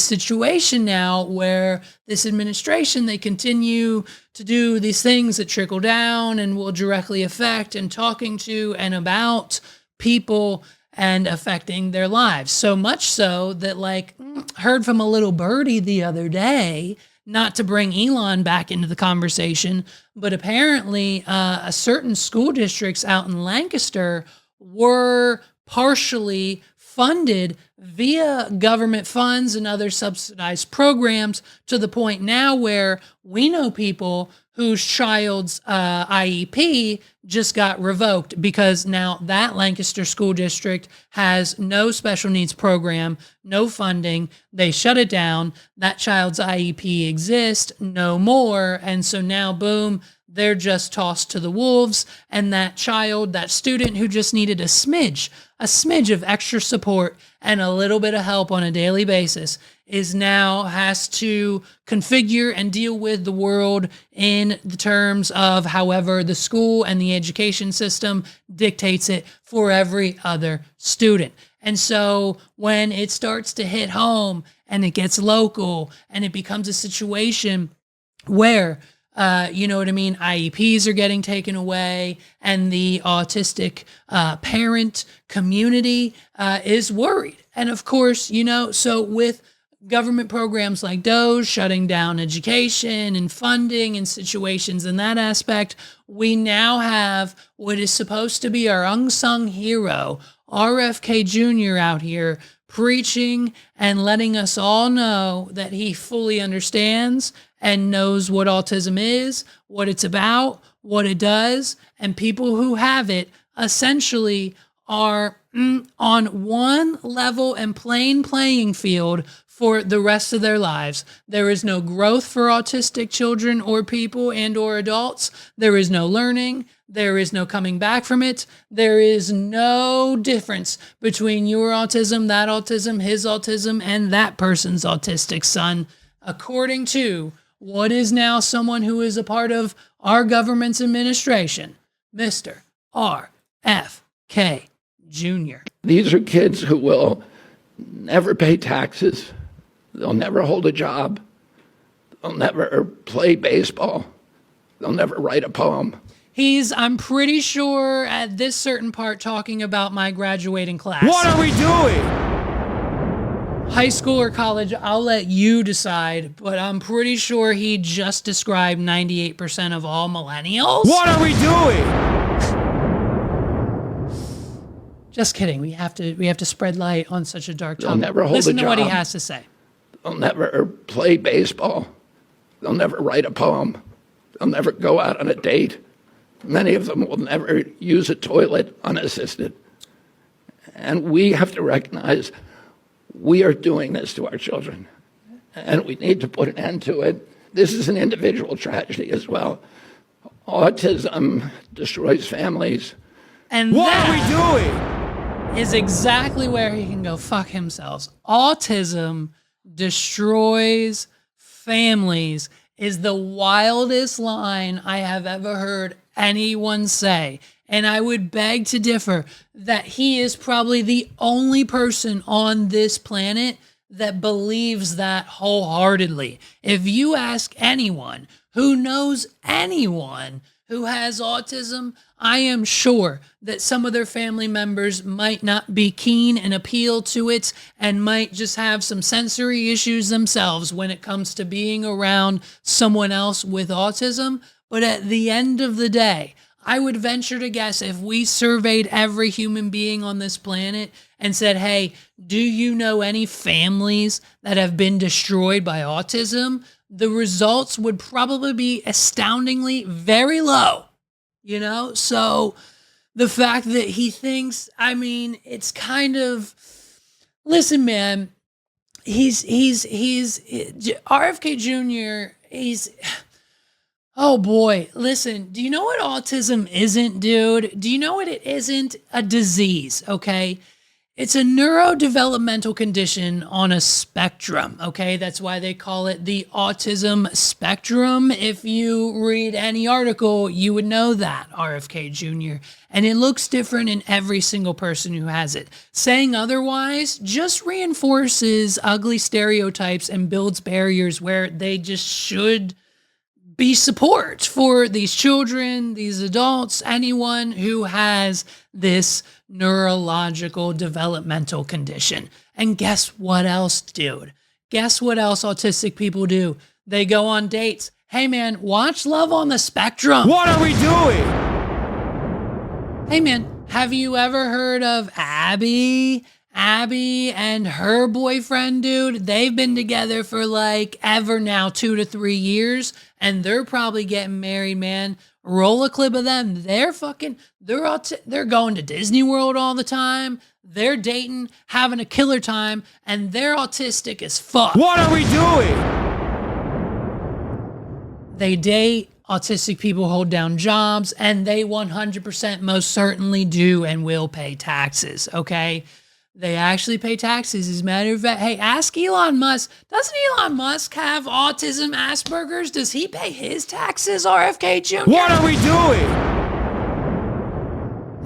situation now where this administration, they continue to do these things that trickle down and will directly affect and talking to and about people and affecting their lives. So much so that, like, heard from a little birdie the other day, not to bring Elon back into the conversation, but apparently certain school districts out in Lancaster were partially funded via government funds and other subsidized programs, to the point now where we know people whose child's IEP just got revoked because now that Lancaster school district has no special needs program, no funding. They shut it down. That child's IEP exists no more. And so now, boom, they're just tossed to the wolves. And that child, that student who just needed a smidge of extra support and a little bit of help on a daily basis is now has to configure and deal with the world in the terms of however the school and the education system dictates it for every other student. And so when it starts to hit home and it gets local and it becomes a situation where you know what I mean? IEPs are getting taken away, and the autistic parent community is worried. And of course, you know, so with government programs like DOGE shutting down education and funding and situations in that aspect, we now have what is supposed to be our unsung hero, RFK Jr. out here preaching and letting us all know that he fully understands and knows what autism is, what it's about, what it does, and people who have it essentially are on one level and plain playing field for the rest of their lives. There is no growth for autistic children or people and or adults. There is no learning. There is no coming back from it. There is no difference between your autism, that autism, his autism, and that person's autistic son, according to what is now someone who is a part of our government's administration, Mr. RFK Jr. These are kids who will never pay taxes. They'll never hold a job. They'll never play baseball. They'll never write a poem. He's, I'm pretty sure, at this certain part talking about my graduating class. What are we doing? High school or college, I'll let you decide, but I'm pretty sure he just described 98% of all millennials. What are we doing? Just kidding. We have to spread light on such a dark topic. They'll never hold Listen a to what he job. has to say. They'll never play baseball. They'll never write a poem. They'll never go out on a date. Many of them will never use a toilet unassisted. And we have to recognize we are doing this to our children, and we need to put an end to it. This is an individual tragedy as well. Autism destroys families. And What that are we doing? is exactly where he can go fuck himself. Autism destroys families is the wildest line I have ever heard anyone say. And I would beg to differ that he is probably the only person on this planet that believes that wholeheartedly. If you ask anyone who knows anyone who has autism, I am sure that some of their family members might not be keen and appeal to it and might just have some sensory issues themselves when it comes to being around someone else with autism. But at the end of the day, I would venture to guess if we surveyed every human being on this planet and said, hey, do you know any families that have been destroyed by autism? The results would probably be astoundingly very low, you know? So the fact that he thinks, I mean, it's kind of, listen, man, he's RFK Jr., oh boy, listen, do you know what autism isn't, dude? Do you know what it isn't? A disease, okay? It's a neurodevelopmental condition on a spectrum, okay? That's why they call it the autism spectrum. If you read any article, you would know that, RFK Jr. And it looks different in every single person who has it. Saying otherwise just reinforces ugly stereotypes and builds barriers where they just should be support for these children, these adults, anyone who has this neurological developmental condition. And guess what else, dude? Guess what else autistic people do? They go on dates. Hey man, watch Love on the Spectrum. What are we doing? Hey man, have you ever heard of Abby Abby and her boyfriend, dude, they've been together for like ever now, 2 to 3 years, and they're probably getting married, man. Roll a clip of them. They're going to Disney World all the time. They're dating, having a killer time, and they're autistic as fuck. What are we doing? They date, autistic people hold down jobs, and they 100% most certainly do and will pay taxes, okay? They actually pay taxes. As a matter of fact, hey, ask Elon Musk. Doesn't Elon Musk have autism, Asperger's? Does he pay his taxes, RFK Jr.? What are we doing?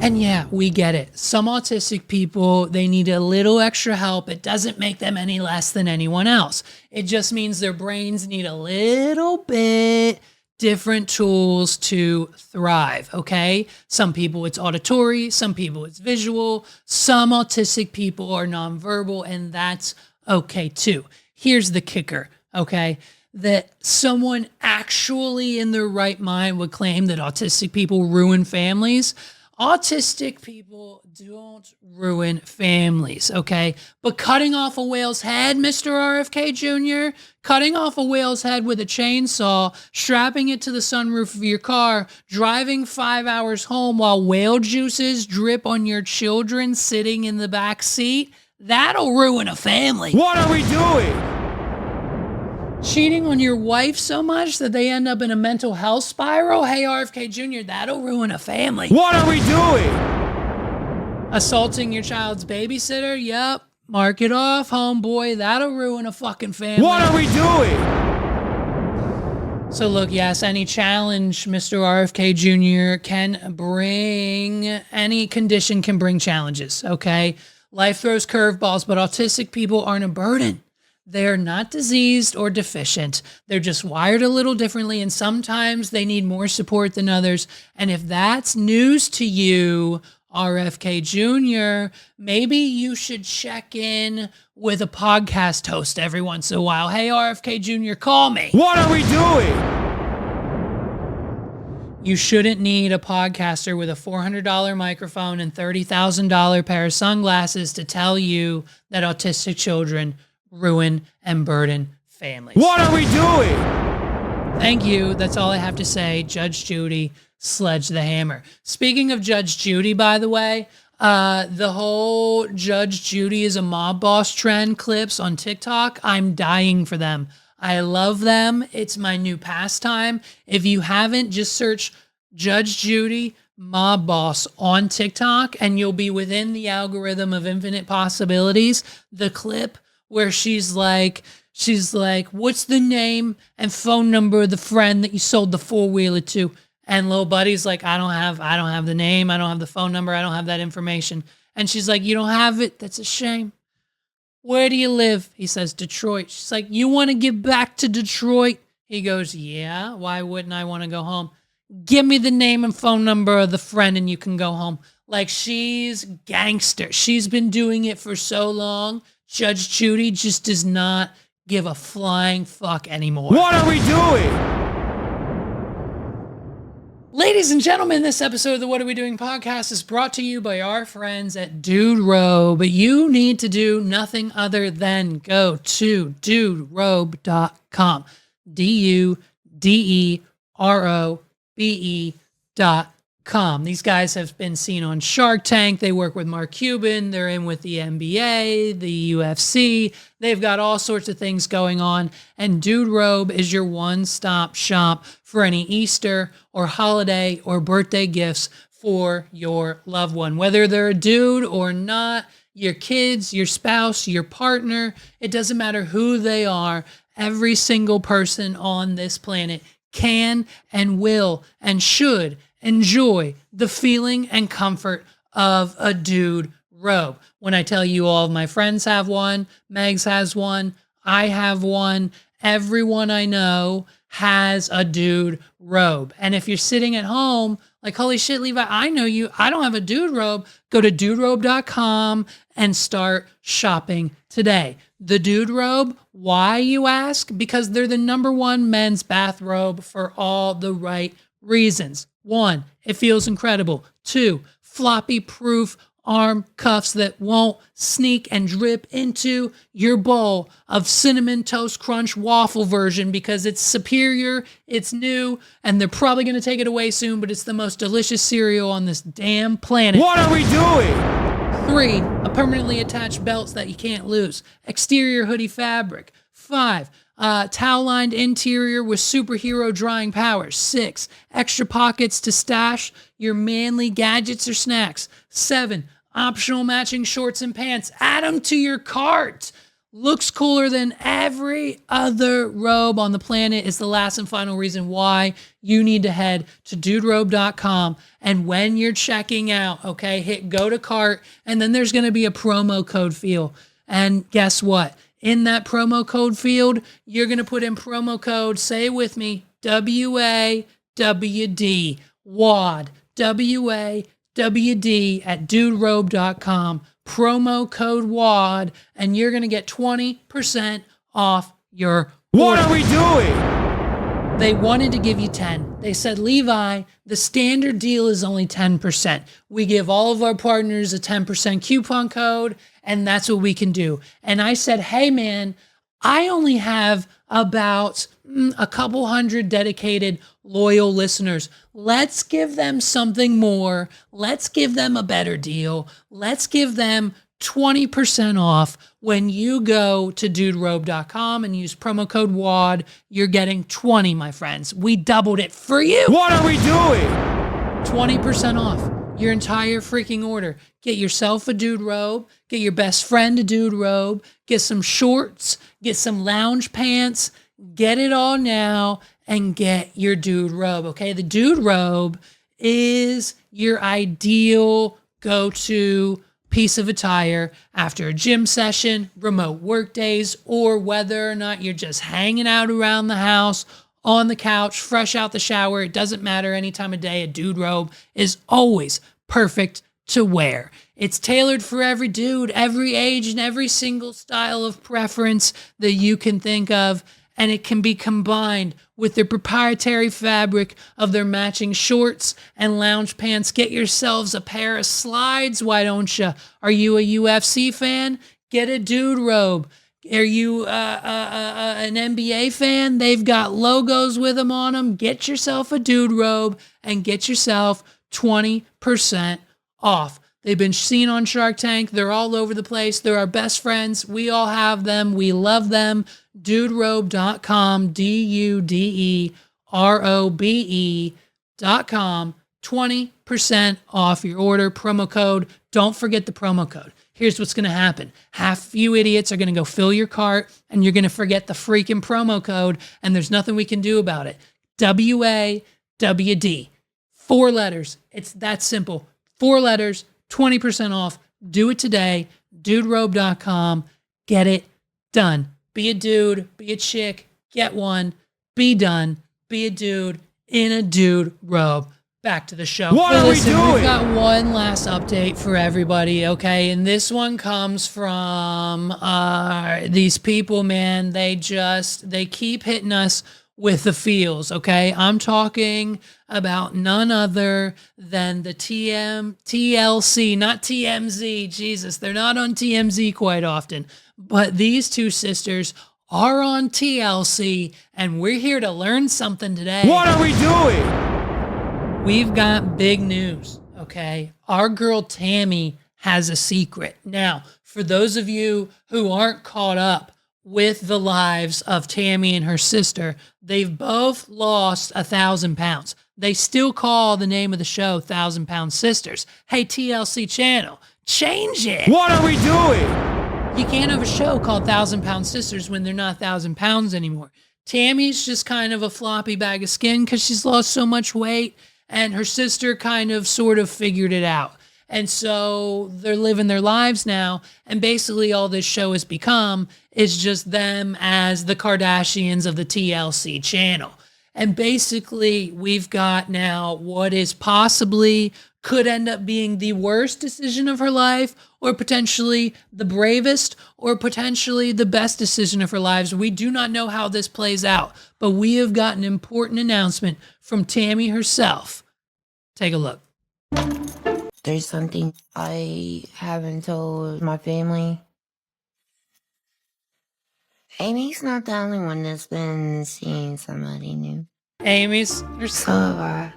And yeah, we get it. Some autistic people, they need a little extra help. It doesn't make them any less than anyone else. It just means their brains need a little bit different tools to thrive, okay? Some people it's auditory, some people it's visual, some autistic people are nonverbal, and that's okay too. Here's the kicker, okay? That someone actually in their right mind would claim that autistic people ruin families. Autistic people don't ruin families, okay? But cutting off a whale's head, Mr. RFK Jr., cutting off a whale's head with a chainsaw, strapping it to the sunroof of your car, driving 5 hours home while whale juices drip on your children sitting in the back seat, that'll ruin a family. What are we doing? Cheating on your wife so much that they end up in a mental health spiral? Hey, RFK Jr., that'll ruin a family. What are we doing? Assaulting your child's babysitter? Yep. Mark it off, homeboy. That'll ruin a fucking family. What are we doing? So look, yes, any challenge, Mr. RFK Jr. can bring, any condition can bring challenges, okay? Life throws curveballs, but autistic people aren't a burden. They're not diseased or deficient. They're just wired a little differently, and sometimes they need more support than others. And if that's news to you, RFK Jr., maybe you should check in with a podcast host every once in a while. Hey, RFK Jr., call me. What are we doing? You shouldn't need a podcaster with a $400 microphone and $30,000 pair of sunglasses to tell you that autistic children ruin and burden families. What are we doing? Thank you. That's all I have to say. Judge Judy, sledge the hammer. Speaking of Judge Judy, by the way, the whole Judge Judy is a mob boss trend clips on TikTok, I'm dying for them. I love them. It's my new pastime. If you haven't, just search Judge Judy mob boss on TikTok and you'll be within the algorithm of infinite possibilities. The clip where she's like, what's the name and phone number of the friend that you sold the four-wheeler to? And little buddy's like, I don't have the name, I don't have the phone number, I don't have that information. And she's like, you don't have it? That's a shame. Where do you live? He says, Detroit. She's like, you want to get back to Detroit? He goes, yeah, why wouldn't I want to go home? Give me the name and phone number of the friend and you can go home. Like, she's gangster. She's been doing it for so long. Judge Judy just does not give a flying fuck anymore. What are we doing? Ladies and gentlemen, this episode of the What Are We Doing podcast is brought to you by our friends at Dude Robe. You need to do nothing other than go to duderobe.com. DUDEROBE.com. These guys have been seen on Shark Tank. They work with Mark Cuban. They're in with the NBA, the UFC. They've got all sorts of things going on. And Dude Robe is your one-stop shop for any Easter or holiday or birthday gifts for your loved one. Whether they're a dude or not, your kids, your spouse, your partner, it doesn't matter who they are. Every single person on this planet can and will and should enjoy the feeling and comfort of a dude robe. When I tell you all of my friends have one, Megs has one, I have one, everyone I know has a dude robe. And if you're sitting at home, like, holy shit, Levi, I know you, I don't have a dude robe, go to duderobe.com and start shopping today. The Dude Robe, why, you ask? Because they're the #1 men's bathrobe for all the right reasons. 1, it feels incredible. 2, floppy proof arm cuffs that won't sneak and drip into your bowl of Cinnamon Toast Crunch waffle version because it's superior, it's new, and they're probably going to take it away soon, but it's the most delicious cereal on this damn planet. What are we doing? 3, a permanently attached belts that you can't lose. Exterior hoodie fabric. 5, towel-lined interior with superhero drying powers. 6, extra pockets to stash your manly gadgets or snacks. 7, optional matching shorts and pants. Add them to your cart. Looks cooler than every other robe on the planet is the last and final reason why you need to head to duderobe.com. And when you're checking out, okay, hit go to cart, and then there's going to be a promo code field. And guess what? In that promo code field, you're going to put in promo code, say it with me, WAWD, WAD, WAWD at duderobe.com. Promo code WAD, and you're going to get 20% off your What order. are we doing? They wanted to give you 10. They said, Levi, the standard deal is only 10%. We give all of our partners a 10% coupon code, and that's what we can do. And I said, hey, man, I only have about a couple hundred dedicated, loyal listeners. Let's give them something more. Let's give them a better deal. Let's give them 20% off. When you go to duderobe.com and use promo code WAD, you're getting 20, my friends. We doubled it for you. What are we doing? 20% off your entire freaking order. Get yourself a dude robe, get your best friend a dude robe, get some shorts, get some lounge pants, get it all now and get your dude robe, okay? The dude robe is your ideal go-to piece of attire after a gym session, remote work days, or whether or not you're just hanging out around the house, on the couch, fresh out the shower. It doesn't matter any time of day. A dude robe is always perfect to wear. It's tailored for every dude, every age, and every single style of preference that you can think of. And it can be combined with their proprietary fabric of their matching shorts and lounge pants. Get yourselves a pair of slides, why don't you? Are you a UFC fan? Get a dude robe. Are you an NBA fan? They've got logos with them on them. Get yourself a dude robe and get yourself 20% off. They've been seen on Shark Tank. They're all over the place. They're our best friends. We all have them. We love them. Duderobe.com, DUDEROBE.com. 20% off your order. Promo code. Don't forget the promo code. Here's what's going to happen. Half you idiots are going to go fill your cart and you're going to forget the freaking promo code, and there's nothing we can do about it. WAWD. 4 letters. It's that simple. 4 letters, 20% off. Do it today. Duderobe.com. Get it done. Be a dude, be a chick, get one, be done, be a dude in a dude robe. Back to the show. What are we doing? We've got one last update for everybody, okay? And this one comes from these people, man. They keep hitting us with the feels, okay? I'm talking about none other than the TLC, not TMZ. Jesus, they're not on TMZ quite often. But these two sisters are on TLC, and we're here to learn something today. What are we doing? We've got big news, okay? Our girl Tammy has a secret. Now, for those of you who aren't caught up with the lives of Tammy and her sister, they've both lost 1,000 pounds. They still call the name of the show 1,000 Pound Sisters. Hey, TLC channel, change it. What are we doing? You can't have a show called 1,000 Pound Sisters when they're not 1,000 pounds anymore. Tammy's just kind of a floppy bag of skin because she's lost so much weight, and her sister kind of sort of figured it out. And so they're living their lives now. And basically all this show has become is just them as the Kardashians of the TLC channel. And basically we've got now what is possibly could end up being the worst decision of her life, or potentially the bravest, or potentially the best decision of her lives. We do not know how this plays out, but we have got an important announcement from Tammy herself. Take a look. There's something I haven't told my family. Amy's not the only one that's been seeing somebody new. Amy's. So have I.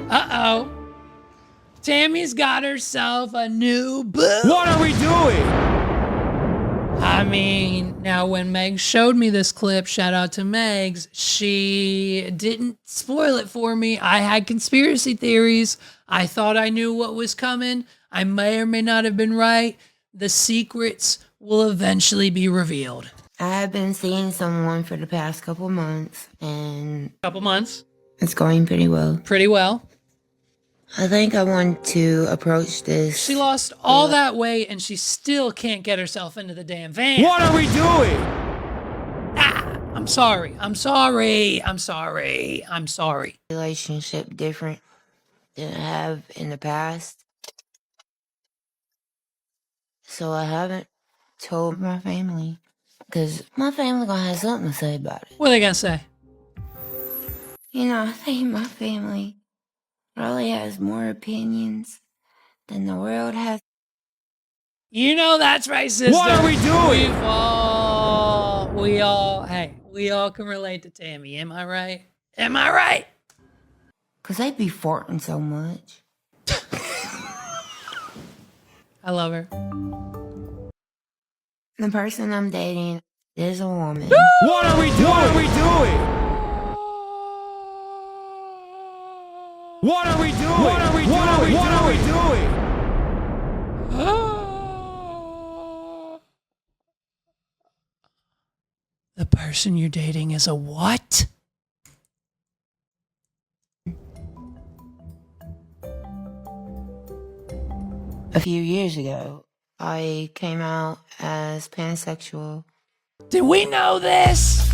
Uh-oh. Tammy's got herself a new boo. What are we doing? I mean, now when Meg showed me this clip, shout out to Megs, she didn't spoil it for me. I had conspiracy theories. I thought I knew what was coming. I may or may not have been right. The secrets will eventually be revealed. I have been seeing someone for the past couple months, and Couple months. it's going pretty well. Pretty well. I think I want to approach this. She lost all that weight and she still can't get herself into the damn van. What are we doing? I'm sorry. I'm sorry. I'm sorry. I'm sorry. Relationship different than I have in the past. So I haven't told my family, because my family gonna have something to say about it. What are they gonna say? You know, I think my family probably has more opinions than the world has. You know that's right, sister. What are we doing? We all can relate to Tammy. Am I right? Am I right? Because they be farting so much. I love her. The person I'm dating is a woman. What are we doing? What are we doing? What are we doing? What are we doing? What are we doing? The person you're dating is a what? A few years ago, I came out as pansexual. Did we know this?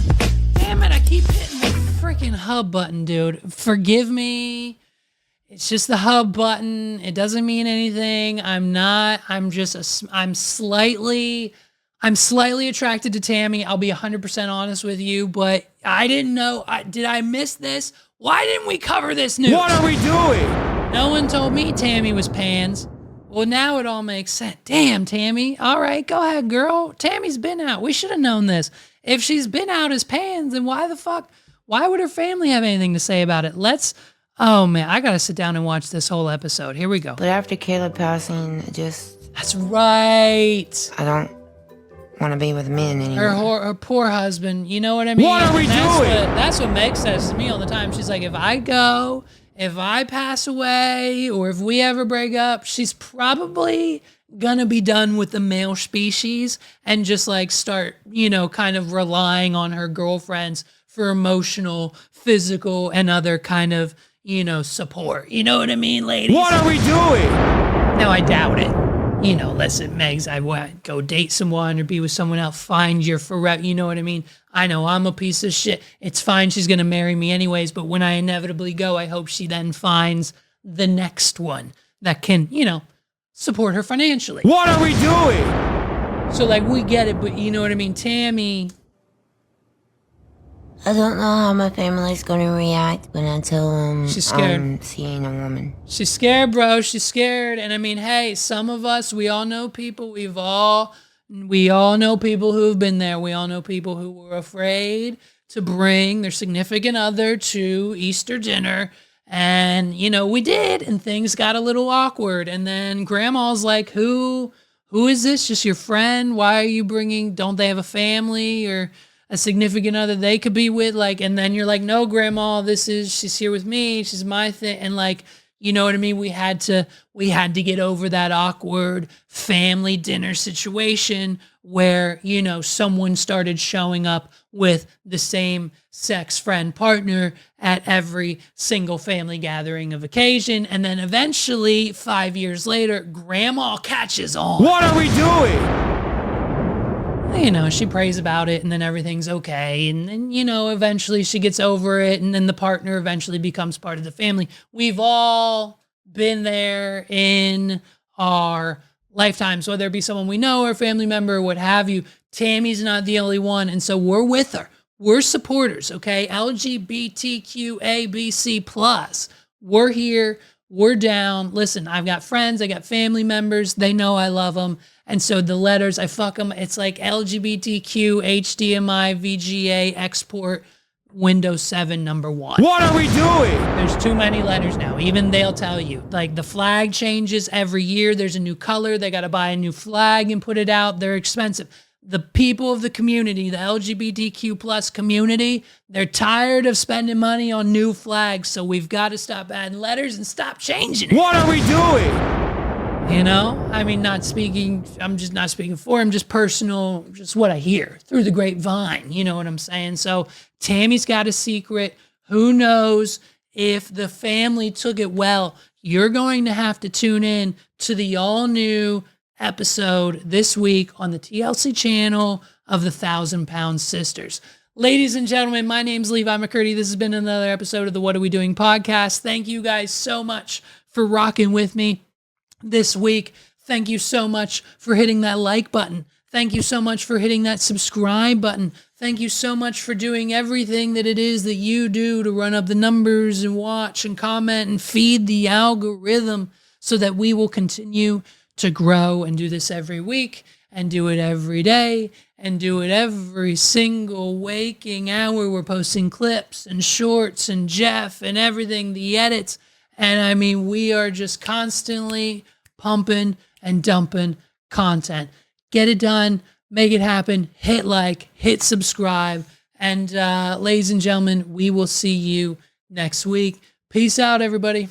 Damn it, I keep hitting the freaking hub button, dude. Forgive me. It's just the hub button. It doesn't mean anything. I'm slightly attracted to Tammy. I'll be 100% honest with you, but I didn't know. Did I miss this? Why didn't we cover this news? What are we doing? No one told me Tammy was pans. Well, now it all makes sense. Damn, Tammy. All right, go ahead, girl. Tammy's been out. We should have known this. If she's been out as pans, then why would her family have anything to say about it? Oh man, I gotta sit down and watch this whole episode. Here we go. But after Caleb passing, That's right. I don't want to be with men anymore. Her poor husband. You know what I mean? What are we doing? That's what Meg says to me all the time. She's like, if I pass away, or if we ever break up, she's probably gonna be done with the male species and just like start, kind of relying on her girlfriends for emotional, physical, and other kind of, support. You know what I mean, ladies? What are we doing? No, I doubt it. Listen, Megs, I would go date someone or be with someone else, find your forever. You know what I mean? I know I'm a piece of shit. It's fine. She's going to marry me anyways. But when I inevitably go, I hope she then finds the next one that can, support her financially. What are we doing? So, we get it. But you know what I mean? Tammy. I don't know how my family's going to react when I tell them She's scared. I'm seeing a woman. She's scared, bro. She's scared. And I mean, hey, some of us, we all know people. We all know people who have been there. We all know people who were afraid to bring their significant other to Easter dinner. And, we did. And things got a little awkward. And then grandma's like, who is this? Just your friend? Why are you bringing, don't they have a family or a significant other they could be with? And then you're like, no, grandma, she's here with me. She's my thing. And you know what I mean? We had to get over that awkward family dinner situation where, someone started showing up with the same sex friend partner at every single family gathering of occasion. And then eventually 5 years later, grandma catches on. What are we doing? She prays about it and then everything's okay. And then, eventually she gets over it and then the partner eventually becomes part of the family. We've all been there in our lifetimes, whether it be someone we know or a family member or what have you. Tammy's not the only one. And so we're with her. We're supporters, okay? LGBTQABC+. We're here. we're down. Listen, I've got friends, I got family members. They know I love them. And so the letters, I fuck them. It's like LGBTQ, HDMI, VGA, export, Windows 7, number 1. What are we doing? There's too many letters now. Even they'll tell you. Like the flag changes every year. There's a new color. They got to buy a new flag and put it out. They're expensive. The people of the community, the LGBTQ plus community, they're tired of spending money on new flags. So we've got to stop adding letters and stop changing it. What are we doing? You know, I mean, I'm just not speaking for him, just personal, just what I hear through the grapevine. You know what I'm saying? So Tammy's got a secret. Who knows if the family took it well? You're going to have to tune in to the all new episode this week on the TLC channel of the 1,000-Pound Sisters. Ladies and gentlemen, my name's Levi McCurdy. This has been another episode of the What Are We Doing podcast. Thank you guys so much for rocking with me this week. Thank you so much for hitting that like button. Thank you so much for hitting that subscribe button. Thank you so much for doing everything that it is that you do to run up the numbers and watch and comment and feed the algorithm so that we will continue to grow and do this every week and do it every day and do it every single waking hour. We're posting clips and shorts and Jeff and everything, the edits. And I mean, we are just constantly pumping and dumping content. Get it done, make it happen, hit like, hit subscribe. And ladies and gentlemen, we will see you next week. Peace out, everybody.